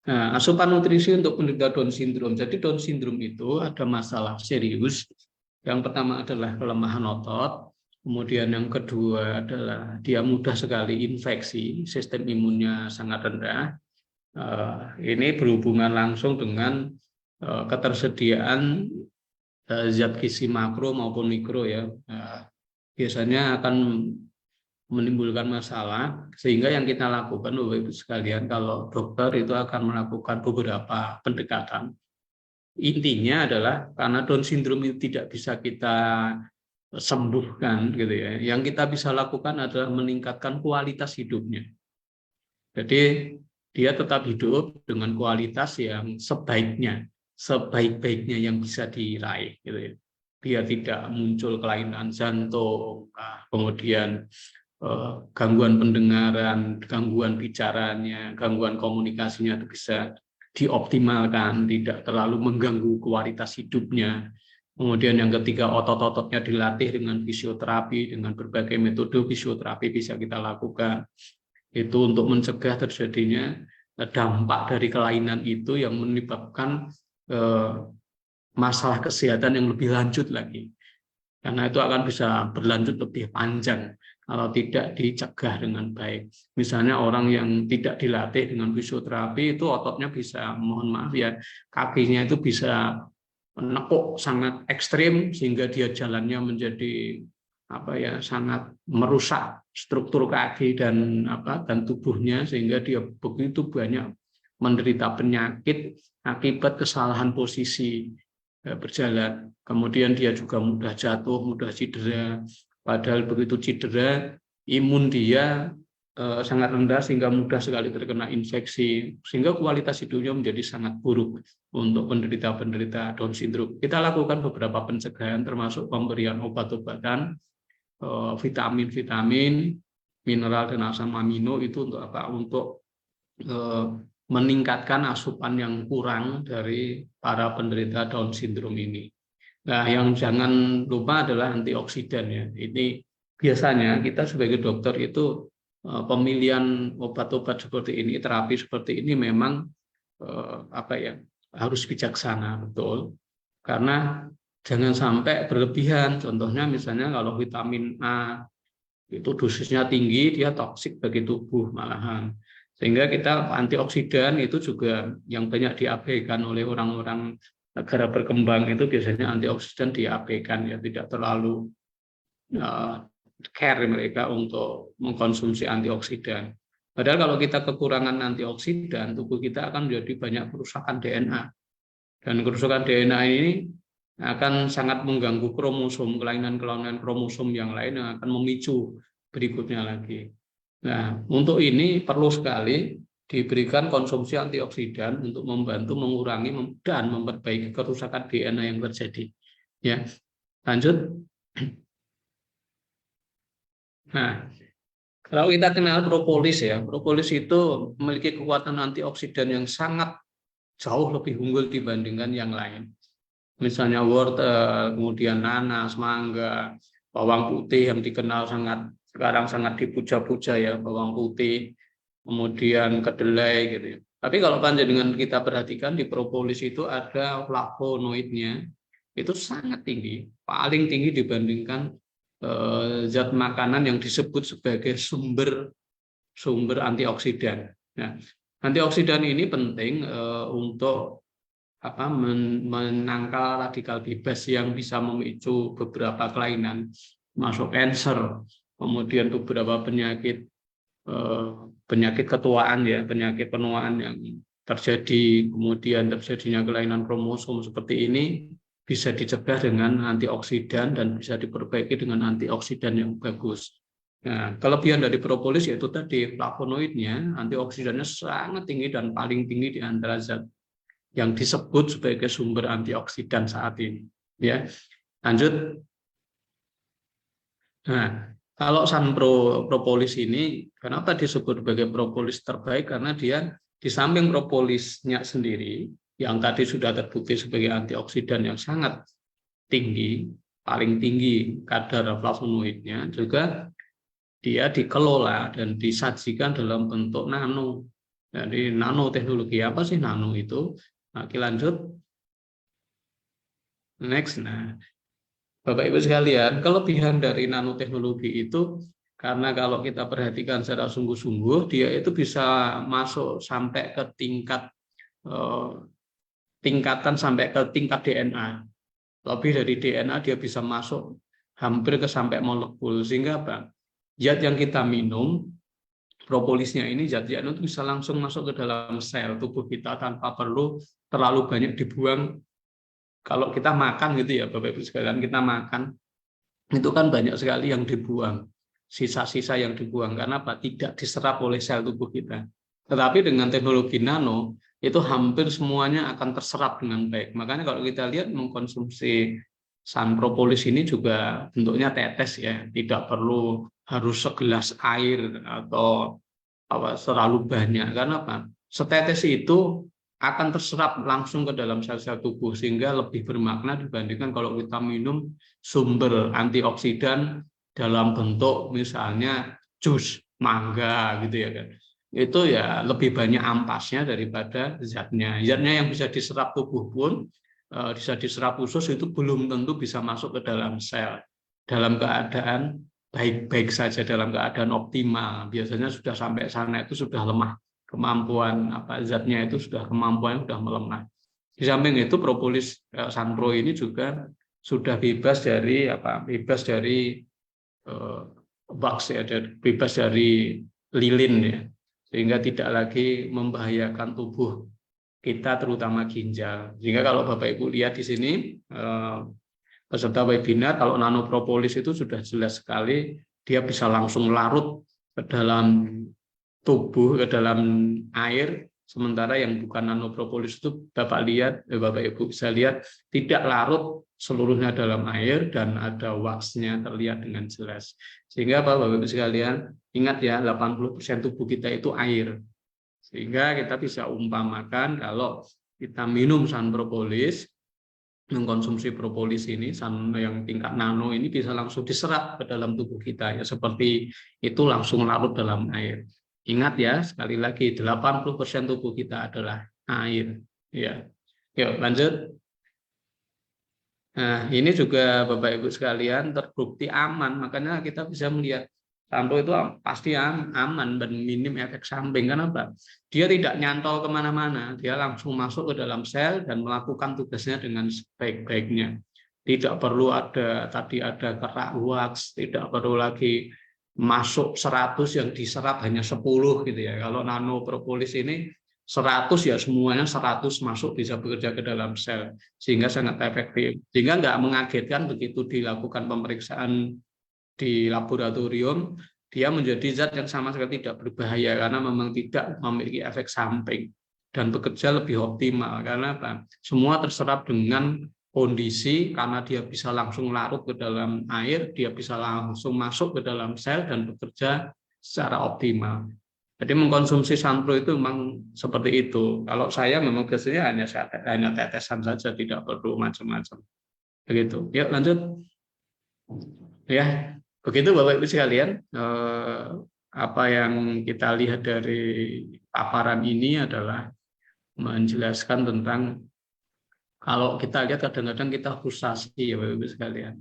Nah, asupan nutrisi untuk penderita Down syndrome. Jadi Down syndrome itu ada masalah serius. Yang pertama adalah kelemahan otot. Kemudian yang kedua adalah dia mudah sekali infeksi, sistem imunnya sangat rendah. Ini berhubungan langsung dengan ketersediaan zat gizi makro maupun mikro ya. Biasanya akan menimbulkan masalah, sehingga yang kita lakukan Bapak Ibu sekalian, kalau dokter itu akan melakukan beberapa pendekatan. Intinya adalah karena Down syndrome itu tidak bisa kita sembuhkan gitu ya. Yang kita bisa lakukan adalah meningkatkan kualitas hidupnya. Jadi dia tetap hidup dengan kualitas yang sebaik-baiknya yang bisa diraih, gitu ya. Biar tidak muncul kelainan jantung, kemudian gangguan pendengaran, gangguan bicaranya, gangguan komunikasinya itu bisa dioptimalkan, tidak terlalu mengganggu kualitas hidupnya. Kemudian yang ketiga, otot-ototnya dilatih dengan fisioterapi, dengan berbagai metode fisioterapi bisa kita lakukan. Itu untuk mencegah terjadinya dampak dari kelainan itu yang menyebabkan masalah kesehatan yang lebih lanjut lagi. Karena itu akan bisa berlanjut lebih panjang kalau tidak dicegah dengan baik. Misalnya orang yang tidak dilatih dengan fisioterapi itu ototnya bisa, mohon maaf ya, kakinya itu bisa menekuk sangat ekstrim sehingga dia jalannya menjadi sangat merusak struktur kaki dan tubuhnya, sehingga dia begitu banyak menderita penyakit akibat kesalahan posisi berjalan. Kemudian dia juga mudah jatuh, mudah cedera. Padahal begitu cedera, imun dia sangat rendah sehingga mudah sekali terkena infeksi, sehingga kualitas hidupnya menjadi sangat buruk untuk penderita-penderita Down syndrome. Kita lakukan beberapa pencegahan termasuk pemberian obat-obatan, vitamin-vitamin, mineral dan asam amino itu untuk apa? Untuk meningkatkan asupan yang kurang dari para penderita Down syndrome ini. Nah, yang jangan lupa adalah antioksidan ya. Ini biasanya kita sebagai dokter itu pemilihan obat-obat seperti ini, terapi seperti ini memang harus bijaksana, betul. Karena jangan sampai berlebihan. Contohnya misalnya kalau vitamin A itu dosisnya tinggi, dia toksik bagi tubuh malahan. Sehingga kita antioksidan itu juga yang banyak diabaikan oleh orang-orang negara berkembang, itu biasanya antioksidan diabaikan ya, tidak terlalu care mereka untuk mengkonsumsi antioksidan. Padahal kalau kita kekurangan antioksidan, tubuh kita akan menjadi banyak kerusakan DNA. Dan kerusakan DNA ini akan sangat mengganggu kromosom, kelainan-kelainan kromosom yang lain yang akan memicu berikutnya lagi. Nah, untuk ini perlu sekali diberikan konsumsi antioksidan untuk membantu mengurangi dan memperbaiki kerusakan DNA yang terjadi. Ya, lanjut. Nah, kalau kita kenal propolis ya, propolis itu memiliki kekuatan antioksidan yang sangat jauh lebih unggul dibandingkan yang lain. Misalnya wortel, kemudian nanas, mangga, bawang putih yang dikenal sekarang sangat dipuja-puja ya, bawang putih, kemudian kedelai gitu ya. Tapi kalau panjenengan kita perhatikan di propolis itu ada flavonoidnya, itu sangat tinggi, paling tinggi dibandingkan zat makanan yang disebut sebagai sumber antioksidan. Nah, antioksidan ini penting untuk menangkal radikal bebas yang bisa memicu beberapa kelainan, masuk kanker, kemudian beberapa penyakit ketuaan ya, penyakit penuaan yang terjadi, kemudian terjadinya kelainan kromosom seperti ini bisa dicegah dengan antioksidan dan bisa diperbaiki dengan antioksidan yang bagus. Nah, kelebihan dari propolis yaitu tadi flavonoidnya, antioksidannya sangat tinggi dan paling tinggi di antara zat yang disebut sebagai sumber antioksidan saat ini. Ya, lanjut. Nah, kalau propolis ini, kenapa disebut sebagai propolis terbaik? Karena dia di samping propolisnya sendiri, yang tadi sudah terbukti sebagai antioksidan yang sangat tinggi, paling tinggi kadar flavonoidnya, juga dia dikelola dan disajikan dalam bentuk nano. Jadi nanoteknologi, apa sih nano itu? Nah, kita lanjut. Next. Nah, Bapak Ibu sekalian, kelebihan dari nanoteknologi itu karena kalau kita perhatikan secara sungguh-sungguh, dia itu bisa masuk sampai ke tingkatan sampai ke tingkat DNA. Lebih dari DNA dia bisa masuk hampir ke sampai molekul, sehingga apa? Zat yang kita minum, propolisnya ini zat-zat itu bisa langsung masuk ke dalam sel tubuh kita tanpa perlu terlalu banyak dibuang. Kalau kita makan gitu ya Bapak Ibu sekalian, kita makan itu kan banyak sekali yang dibuang, sisa-sisa yang dibuang karena apa? Tidak diserap oleh sel tubuh kita. Tetapi dengan teknologi nano itu hampir semuanya akan terserap dengan baik. Makanya kalau kita lihat mengkonsumsi sun propolis ini juga bentuknya tetes ya, tidak perlu harus segelas air atau terlalu banyak. Karena apa? Setetes itu akan terserap langsung ke dalam sel-sel tubuh sehingga lebih bermakna dibandingkan kalau kita minum sumber antioksidan dalam bentuk misalnya jus mangga gitu ya kan. Itu ya lebih banyak ampasnya daripada zatnya. Zatnya yang bisa diserap tubuh pun bisa diserap usus itu belum tentu bisa masuk ke dalam sel dalam keadaan baik-baik saja, dalam keadaan optimal. Biasanya sudah sampai sana itu sudah lemah. Kemampuan zatnya itu kemampuannya sudah melemah. Di samping itu propolis sunpro ini juga sudah bebas dari wax ya, bebas dari lilin ya, sehingga tidak lagi membahayakan tubuh kita terutama ginjal. Sehingga kalau Bapak Ibu lihat di sini peserta webinar, kalau nanopropolis itu sudah jelas sekali dia bisa langsung larut ke dalam tubuh, ke dalam air, sementara yang bukan nanopropolis itu Bapak Ibu bisa lihat tidak larut seluruhnya dalam air dan ada waxnya terlihat dengan jelas. Sehingga Bapak Ibu sekalian ingat ya, 80% tubuh kita itu air. Sehingga kita bisa umpamakan kalau kita minum sun propolis, mengkonsumsi propolis ini yang tingkat nano ini bisa langsung diserap ke dalam tubuh kita ya, seperti itu langsung larut dalam air. Ingat ya, sekali lagi 80% tubuh kita adalah air. Ya, yuk lanjut. Nah, ini juga Bapak Ibu sekalian terbukti aman, makanya kita bisa melihat sampo itu pasti aman dan minim efek samping. Kenapa? Dia tidak nyantol kemana-mana, dia langsung masuk ke dalam sel dan melakukan tugasnya dengan sebaik-baiknya. Tidak perlu ada kerak wax, tidak perlu lagi masuk 100 yang diserap hanya 10 gitu ya. Kalau nanopropolis ini 100 ya semuanya 100 masuk bisa bekerja ke dalam sel sehingga sangat efektif. Sehingga nggak mengagetkan begitu dilakukan pemeriksaan di laboratorium dia menjadi zat yang sama sekali tidak berbahaya karena memang tidak memiliki efek samping dan bekerja lebih optimal karena apa? Semua terserap dengan kondisi karena dia bisa langsung larut ke dalam air, dia bisa langsung masuk ke dalam sel dan bekerja secara optimal. Jadi mengkonsumsi sunpro itu memang seperti itu. Kalau saya memang biasanya hanya tetesan saja, tidak perlu macam-macam. Begitu. Yuk lanjut. Ya, begitu Bapak Ibu sekalian. Apa yang kita lihat dari paparan ini adalah menjelaskan tentang kalau kita lihat kadang-kadang kita frustasi ya Bapak Ibu sekalian.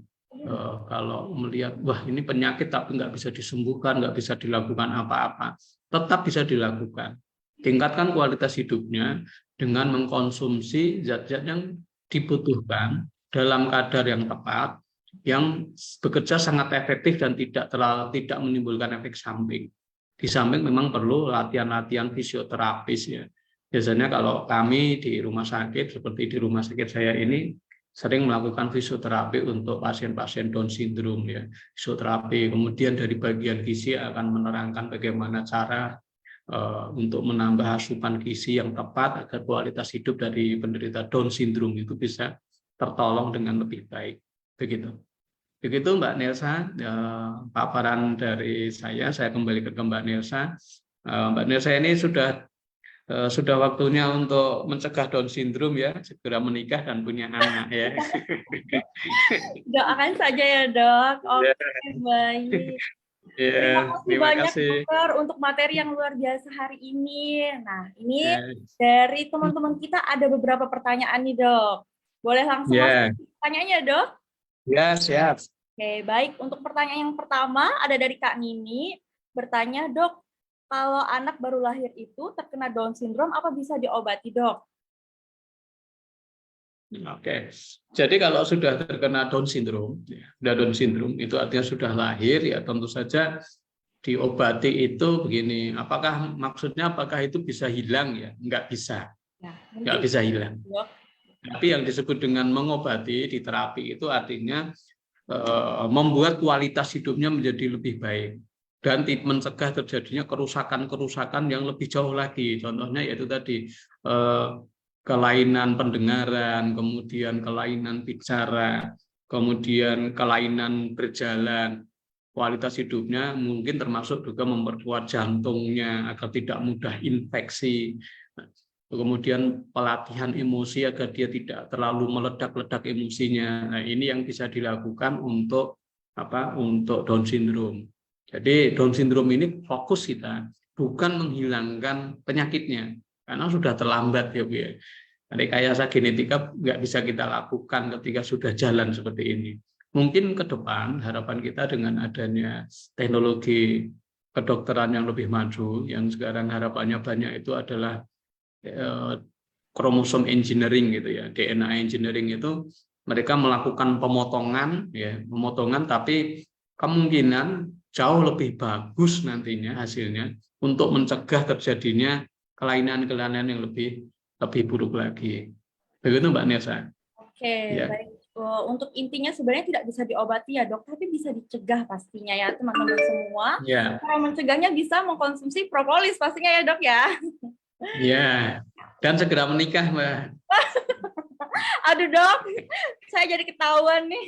Kalau melihat wah ini penyakit tapi nggak bisa disembuhkan, nggak bisa dilakukan apa-apa, tetap bisa dilakukan. Tingkatkan kualitas hidupnya dengan mengkonsumsi zat-zat yang dibutuhkan dalam kadar yang tepat, yang bekerja sangat efektif dan tidak menimbulkan efek samping. Di samping memang perlu latihan-latihan fisioterapis ya. Biasanya kalau kami di rumah sakit, seperti di rumah sakit saya ini, sering melakukan fisioterapi untuk pasien-pasien Down syndrome ya. Fisioterapi, kemudian dari bagian gizi akan menerangkan bagaimana cara untuk menambah asupan gizi yang tepat agar kualitas hidup dari penderita Down syndrome itu bisa tertolong dengan lebih baik. Begitu Mbak Nelsa, paparan dari saya kembali ke Mbak Nelsa. Mbak Nelsa ini sudah waktunya untuk mencegah Down syndrome ya, segera menikah dan punya anak ya. Doakan saja ya Dok. Oke, baik. Terima kasih banyak Dokter untuk materi yang luar biasa hari ini. Nah, ini dari teman-teman kita ada beberapa pertanyaan nih Dok. Boleh langsung masuk pertanyaannya Dok? Ya, siap. Oke, baik. Untuk pertanyaan yang pertama ada dari Kak Nini, bertanya, Dok, kalau anak baru lahir itu terkena Down syndrome, apa bisa diobati, Dok? Oke, jadi kalau sudah terkena Down syndrome, itu artinya sudah lahir, ya tentu saja diobati itu begini. Maksudnya itu bisa hilang ya? Nggak bisa, nggak bisa hilang. Tapi yang disebut dengan mengobati di terapi itu artinya membuat kualitas hidupnya menjadi lebih baik. dan mencegah terjadinya kerusakan-kerusakan yang lebih jauh lagi. Contohnya yaitu tadi kelainan pendengaran, kemudian kelainan bicara, kemudian kelainan berjalan, kualitas hidupnya mungkin termasuk juga memperkuat jantungnya agar tidak mudah infeksi. Kemudian pelatihan emosi agar dia tidak terlalu meledak-ledak emosinya. Nah, ini yang bisa dilakukan untuk untuk Down syndrome. Jadi Down syndrome ini fokus kita bukan menghilangkan penyakitnya karena sudah terlambat ya Bu ya. Rekayasa genetika nggak bisa kita lakukan ketika sudah jalan seperti ini. Mungkin ke depan harapan kita dengan adanya teknologi kedokteran yang lebih maju, yang sekarang harapannya banyak itu adalah kromosom engineering gitu ya, DNA engineering itu mereka melakukan pemotongan ya, tapi kemungkinan jauh lebih bagus nantinya hasilnya untuk mencegah terjadinya kelainan-kelainan yang lebih buruk lagi. Begitu Mbak Nesa. Oke, Ya. baik. Untuk intinya sebenarnya tidak bisa diobati ya dok, tapi bisa dicegah pastinya ya teman-teman semua. Ya. Cara mencegahnya bisa mengkonsumsi propolis pastinya ya dok ya. Ya. Dan segera menikah Mbak. Aduh dok, saya jadi ketahuan nih.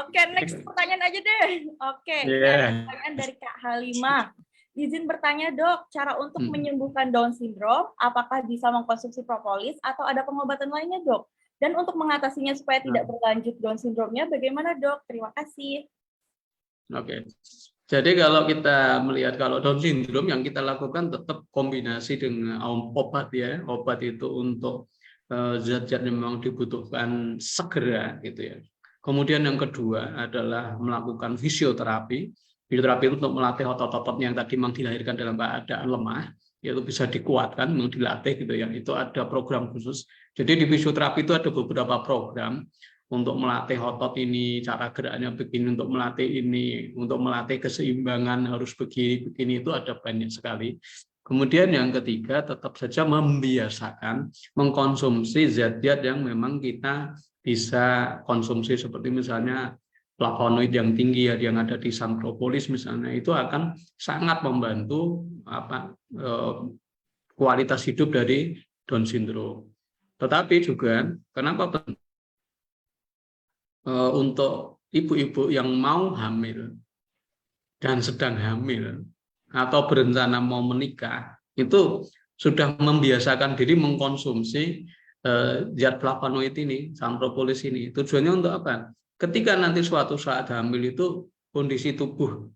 Oke, next pertanyaan aja deh. Oke, pertanyaan dari Kak Halimah. Izin bertanya dok, cara untuk menyembuhkan Down syndrome, apakah bisa mengkonsumsi propolis atau ada pengobatan lainnya dok? Dan untuk mengatasinya supaya tidak berlanjut Down syndrome-nya, bagaimana dok? Terima kasih. Oke. Jadi kalau kita melihat kalau Down syndrome yang kita lakukan tetap kombinasi dengan obat ya. Obat itu untuk zat-zat yang memang dibutuhkan segera gitu ya. Kemudian yang kedua adalah melakukan fisioterapi. Fisioterapi itu untuk melatih otot-otot yang tadi memang dilahirkan dalam keadaan lemah, yaitu bisa dikuatkan, memang dilatih gitu ya. Itu ada program khusus. Jadi di fisioterapi itu ada beberapa program untuk melatih otot ini, cara geraknya begini, untuk melatih ini, untuk melatih keseimbangan harus begini itu ada banyak sekali. Kemudian yang ketiga tetap saja membiasakan mengkonsumsi zat-zat yang memang kita bisa konsumsi seperti misalnya flavonoid yang tinggi ya, yang ada di sang propolis misalnya, itu akan sangat membantu kualitas hidup dari Down syndrome. Tetapi juga kenapa penting untuk ibu-ibu yang mau hamil dan sedang hamil atau berencana mau menikah itu sudah membiasakan diri mengkonsumsi zat flavonoid ini, sang propolis ini. Tujuannya untuk apa? Ketika nanti suatu saat hamil itu kondisi tubuh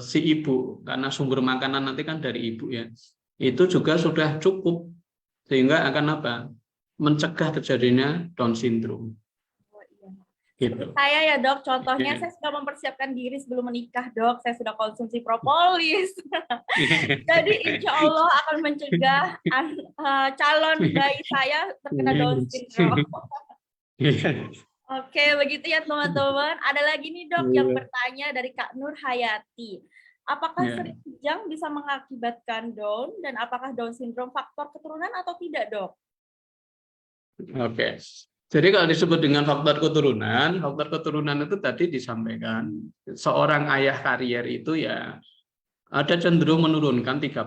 si ibu, karena sumber makanan nanti kan dari ibu ya, itu juga sudah cukup sehingga akan apa? Mencegah terjadinya Down syndrome. Gitu. Saya ya dok, contohnya saya sudah mempersiapkan diri sebelum menikah dok, saya sudah konsumsi propolis. Jadi insya Allah akan mencegah calon bayi saya terkena Down syndrome. Oke, begitu ya teman-teman. Ada lagi nih dok yang bertanya dari Kak Nur Hayati. Apakah sering kejang bisa mengakibatkan Down dan apakah Down syndrome faktor keturunan atau tidak dok? Oke. Jadi kalau disebut dengan faktor keturunan itu tadi disampaikan seorang ayah karier itu ya ada cenderung menurunkan 3%.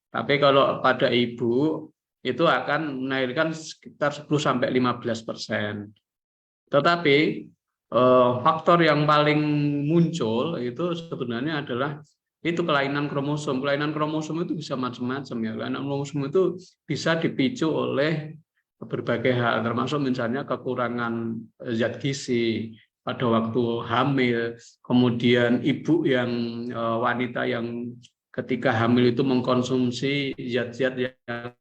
Tapi kalau pada ibu itu akan melahirkan sekitar 10-15%. Tetapi faktor yang paling muncul itu sebenarnya adalah itu kelainan kromosom. Kelainan kromosom itu bisa macam-macam ya. Kelainan kromosom itu bisa dipicu oleh berbagai hal, termasuk misalnya kekurangan zat gizi pada waktu hamil, kemudian ibu yang wanita yang ketika hamil itu mengkonsumsi zat-zat yang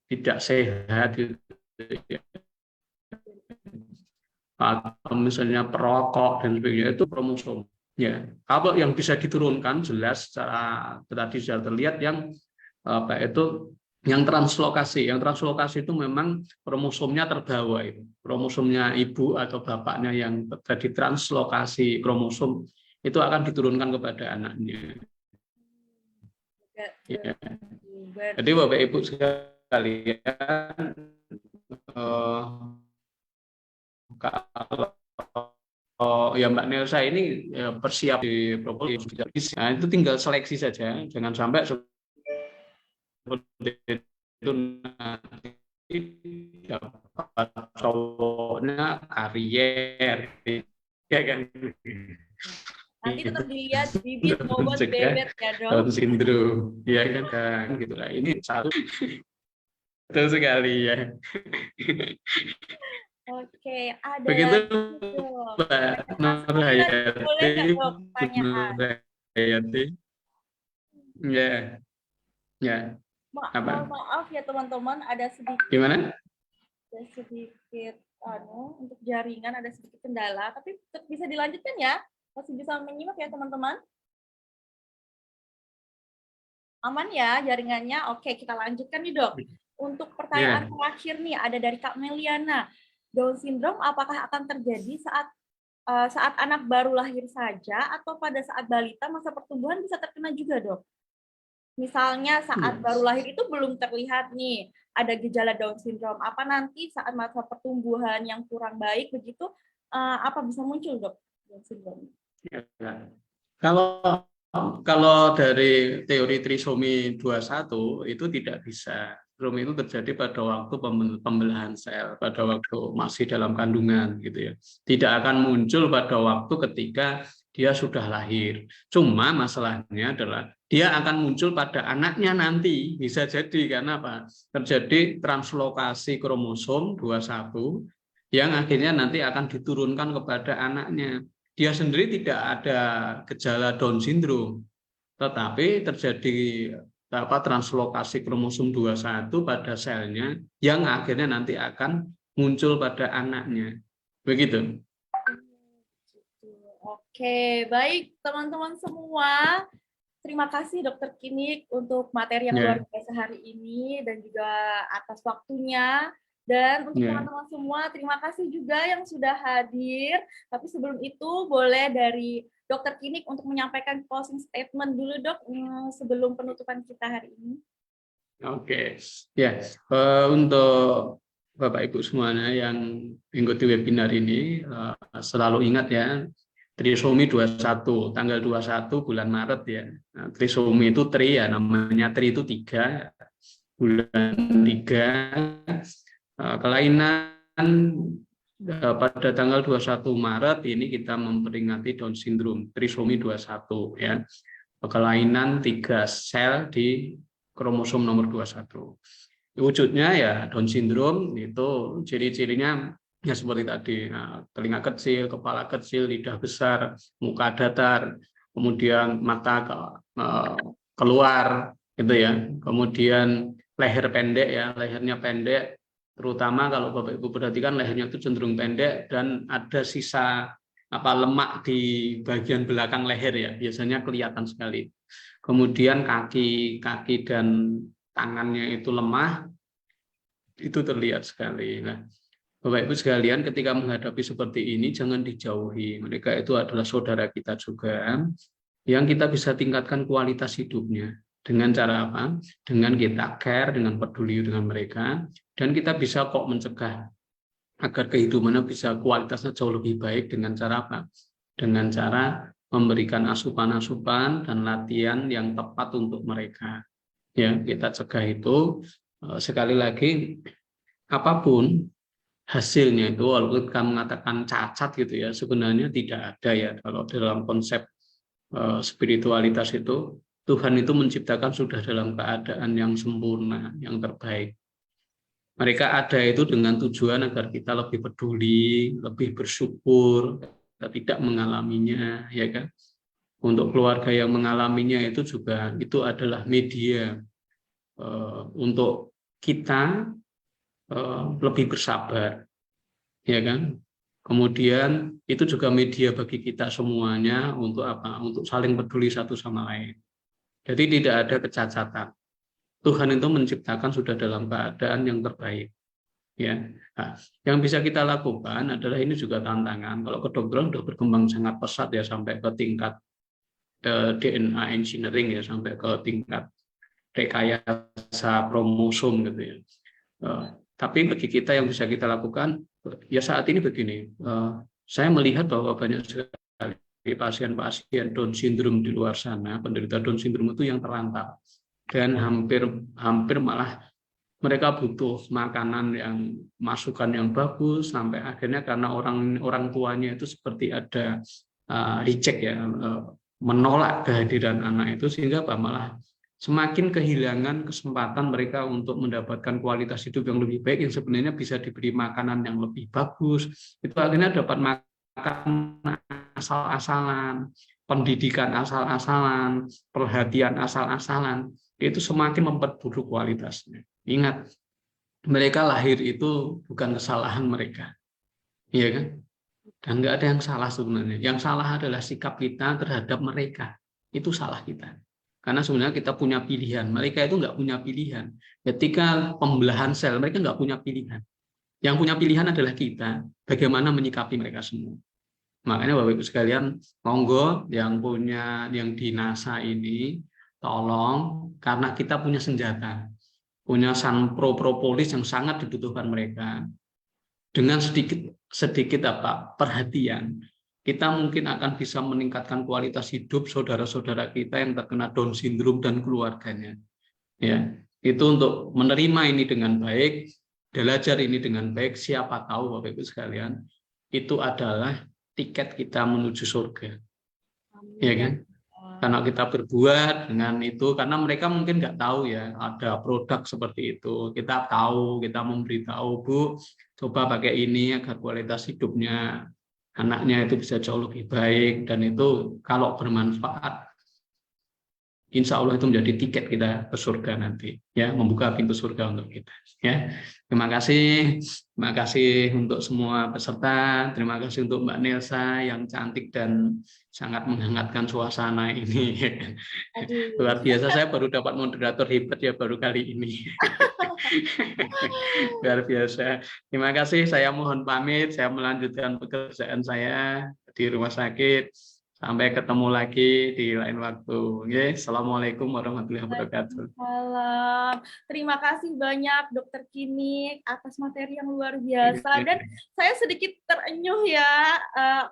tidak sehat gitu ya. Atau misalnya perokok dan sebagainya, itu kromosom ya. Kalau yang bisa diturunkan jelas secara tadi sudah terlihat yang yang translokasi itu memang kromosomnya terbawa, itu kromosomnya ibu atau bapaknya yang terjadi translokasi kromosom itu akan diturunkan kepada anaknya. Ya. Jadi Bapak Ibu sekalian, kalau ya Mbak Nelsa ini ya, bersiap di propolis, nah, itu tinggal seleksi saja, jangan sampai seperti itu nanti dapat cowoknya karier, ya kan? Nanti tetap dilihat bibit bobot bebet ya dok. Down syndrome, ya kan, gitu lah. Ini satu, betul sekali ya. Oke, ada Begitu lagi dok. Mbak Boleh nggak dok Nurhayati, pertanyaan? ya, ya, apa? Maaf ya teman-teman, ada sedikit Gimana? untuk jaringan ada sedikit kendala, tapi tetap bisa dilanjutkan ya. Masih bisa menyimak ya teman-teman. Aman ya jaringannya? Oke, kita lanjutkan nih dok. Untuk pertanyaan terakhir nih ada dari Kak Meliana. Down syndrome apakah akan terjadi saat anak baru lahir saja atau pada saat balita masa pertumbuhan bisa terkena juga dok? Misalnya saat baru lahir itu belum terlihat nih ada gejala Down syndrome. Apa nanti saat masa pertumbuhan yang kurang baik begitu apa bisa muncul dok Down syndrome? Ya. Kalau dari teori trisomi 21 itu tidak bisa. Trisomi itu terjadi pada waktu pembelahan sel, pada waktu masih dalam kandungan gitu ya. Tidak akan muncul pada waktu ketika dia sudah lahir. Cuma masalahnya adalah dia akan muncul pada anaknya nanti. Bisa jadi karena apa? Terjadi translokasi kromosom 21 yang akhirnya nanti akan diturunkan kepada anaknya. Dia sendiri tidak ada gejala Down syndrome, tetapi terjadi translokasi kromosom 21 pada selnya yang akhirnya nanti akan muncul pada anaknya. Begitu. Oke, baik teman-teman semua. Terima kasih Dokter Kinik untuk materi yang luar biasa hari ini dan juga atas waktunya. Dan untuk teman-teman semua, terima kasih juga yang sudah hadir. Tapi sebelum itu, boleh dari Dokter Kinik untuk menyampaikan closing statement dulu, Dok, sebelum penutupan kita hari ini. Oke, ya. Untuk Bapak Ibu semuanya yang mengikuti webinar ini, selalu ingat ya, trisomi 21, tanggal 21 bulan Maret ya. Nah, trisomi itu tri ya, namanya tri itu 3, bulan 3. Kelainan pada tanggal 21 Maret ini kita memperingati Down syndrome trisomi 21 ya. Kelainan 3 sel di kromosom nomor 21. Wujudnya ya Down syndrome itu ciri-cirinya ya seperti tadi, telinga kecil, kepala kecil, lidah besar, muka datar, kemudian mata keluar gitu ya. Kemudian leher pendek ya, lehernya pendek. Terutama kalau Bapak Ibu perhatikan lehernya itu cenderung pendek dan ada sisa lemak di bagian belakang leher ya, biasanya kelihatan sekali. Kemudian kaki dan tangannya itu lemah, itu terlihat sekali. Nah, Bapak Ibu sekalian, ketika menghadapi seperti ini jangan dijauhi. Mereka itu adalah saudara kita juga yang kita bisa tingkatkan kualitas hidupnya. Dengan cara apa? Dengan kita care, dengan peduli dengan mereka, dan kita bisa kok mencegah agar kehidupannya bisa kualitasnya jauh lebih baik dengan cara apa? Dengan cara memberikan asupan-asupan dan latihan yang tepat untuk mereka. Ya, kita cegah itu. Sekali lagi, apapun hasilnya itu, walaupun kita mengatakan cacat gitu ya, sebenarnya tidak ada ya. Kalau dalam konsep spiritualitas itu, Tuhan itu menciptakan sudah dalam keadaan yang sempurna, yang terbaik. Mereka ada itu dengan tujuan agar kita lebih peduli, lebih bersyukur, kita tidak mengalaminya, ya kan? Untuk keluarga yang mengalaminya itu juga itu adalah media untuk kita lebih bersabar, ya kan? Kemudian itu juga media bagi kita semuanya untuk apa? Untuk saling peduli satu sama lain. Jadi tidak ada kecacatan. Tuhan itu menciptakan sudah dalam keadaan yang terbaik. Ya, nah, yang bisa kita lakukan adalah ini juga tantangan. Kalau kedokteran sudah berkembang sangat pesat ya sampai ke tingkat DNA engineering ya, sampai ke tingkat rekayasa kromosom gitu ya. Tapi bagi kita yang bisa kita lakukan ya saat ini begini, Saya melihat bahwa banyak sekali pasien-pasien Down syndrome di luar sana, penderita Down syndrome itu yang terlantar, dan hampir malah mereka butuh makanan yang masukan yang bagus, sampai akhirnya karena orang tuanya itu seperti ada reject ya, menolak kehadiran anak itu, sehingga malah semakin kehilangan kesempatan mereka untuk mendapatkan kualitas hidup yang lebih baik, yang sebenarnya bisa diberi makanan yang lebih bagus. Itu akhirnya dapat makan asal-asalan, pendidikan asal-asalan, perhatian asal-asalan, itu semakin memperburuk kualitasnya. Ingat, mereka lahir itu bukan kesalahan mereka, iya kan? Dan nggak ada yang salah sebenarnya. Yang salah adalah sikap kita terhadap mereka. Itu salah kita. Karena sebenarnya kita punya pilihan. Mereka itu nggak punya pilihan. Ketika pembelahan sel, mereka nggak punya pilihan. Yang punya pilihan adalah kita. Bagaimana menyikapi mereka semua. Makanya Bapak Ibu sekalian, monggo yang di NASA ini, tolong, karena kita punya senjata. Punya Sanpro Propolis yang sangat dibutuhkan mereka. Dengan sedikit perhatian, kita mungkin akan bisa meningkatkan kualitas hidup saudara-saudara kita yang terkena Down syndrome dan keluarganya. Ya, itu untuk menerima ini dengan baik, belajar ini dengan baik. Siapa tahu Bapak Ibu sekalian, itu adalah tiket kita menuju surga. Ya kan? Karena kita berbuat dengan itu, karena mereka mungkin nggak tahu ya ada produk seperti itu. Kita tahu, kita memberitahu, Bu, coba pakai ini agar kualitas hidupnya anaknya itu bisa jauh lebih baik, dan itu kalau bermanfaat, insya Allah itu menjadi tiket kita ke surga nanti, ya, membuka pintu surga untuk kita. Ya, terima kasih untuk semua peserta, terima kasih untuk Mbak Nelsa yang cantik dan sangat menghangatkan suasana ini. Aduh. Luar biasa, saya baru dapat moderator hebat ya baru kali ini. Luar biasa. Terima kasih, saya mohon pamit, saya melanjutkan pekerjaan saya di rumah sakit. Sampai ketemu lagi di lain waktu. Oke, Assalamualaikum warahmatullahi wabarakatuh. Waalaikumsalam. Terima kasih banyak Dokter Kinik atas materi yang luar biasa, dan saya sedikit terenyuh ya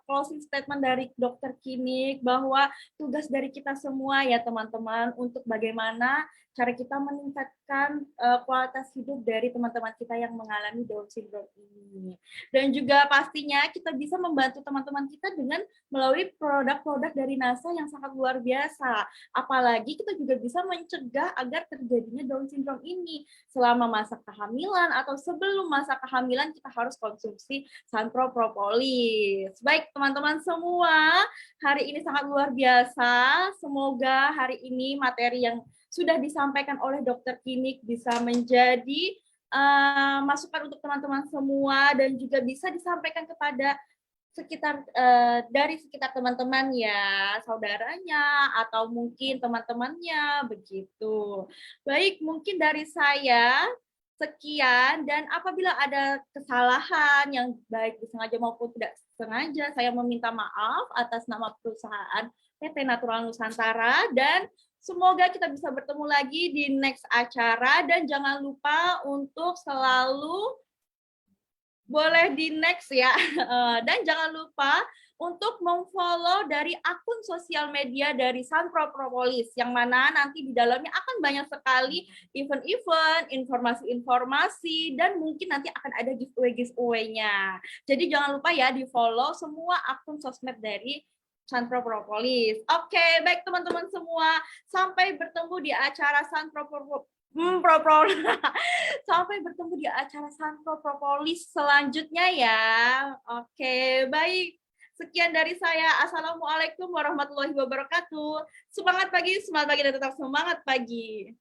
closing statement dari Dokter Kinik bahwa tugas dari kita semua ya teman-teman untuk bagaimana cara kita meningkatkan kualitas hidup dari teman-teman kita yang mengalami Down syndrome ini. Dan juga pastinya kita bisa membantu teman-teman kita dengan melalui produk-produk dari NASA yang sangat luar biasa. Apalagi kita juga bisa mencegah agar terjadinya Down syndrome ini. Selama masa kehamilan atau sebelum masa kehamilan kita harus konsumsi Sanpro Propolis. Baik teman-teman semua, hari ini sangat luar biasa. Semoga hari ini materi yang sudah disampaikan oleh Dokter Kinik bisa menjadi masukan untuk teman-teman semua, dan juga bisa disampaikan kepada dari sekitar teman-teman ya, saudaranya atau mungkin teman-temannya begitu. Baik, mungkin dari saya sekian, dan apabila ada kesalahan yang baik disengaja maupun tidak sengaja, saya meminta maaf atas nama perusahaan PT Natural Nusantara, dan semoga kita bisa bertemu lagi di next acara, dan jangan lupa untuk selalu boleh di next ya, dan jangan lupa untuk memfollow dari akun sosial media dari Sanpro Propolis, yang mana nanti di dalamnya akan banyak sekali event-event, informasi-informasi, dan mungkin nanti akan ada giveaway-giveaway-nya. Jadi jangan lupa ya di follow semua akun sosmed dari Sanpro Propolis. Oke, baik teman-teman semua, sampai bertemu di acara Sanpro sampai bertemu di acara Sanpro Propolis selanjutnya ya. Oke, baik. Sekian dari saya. Assalamualaikum warahmatullahi wabarakatuh. Semangat pagi dan tetap semangat pagi.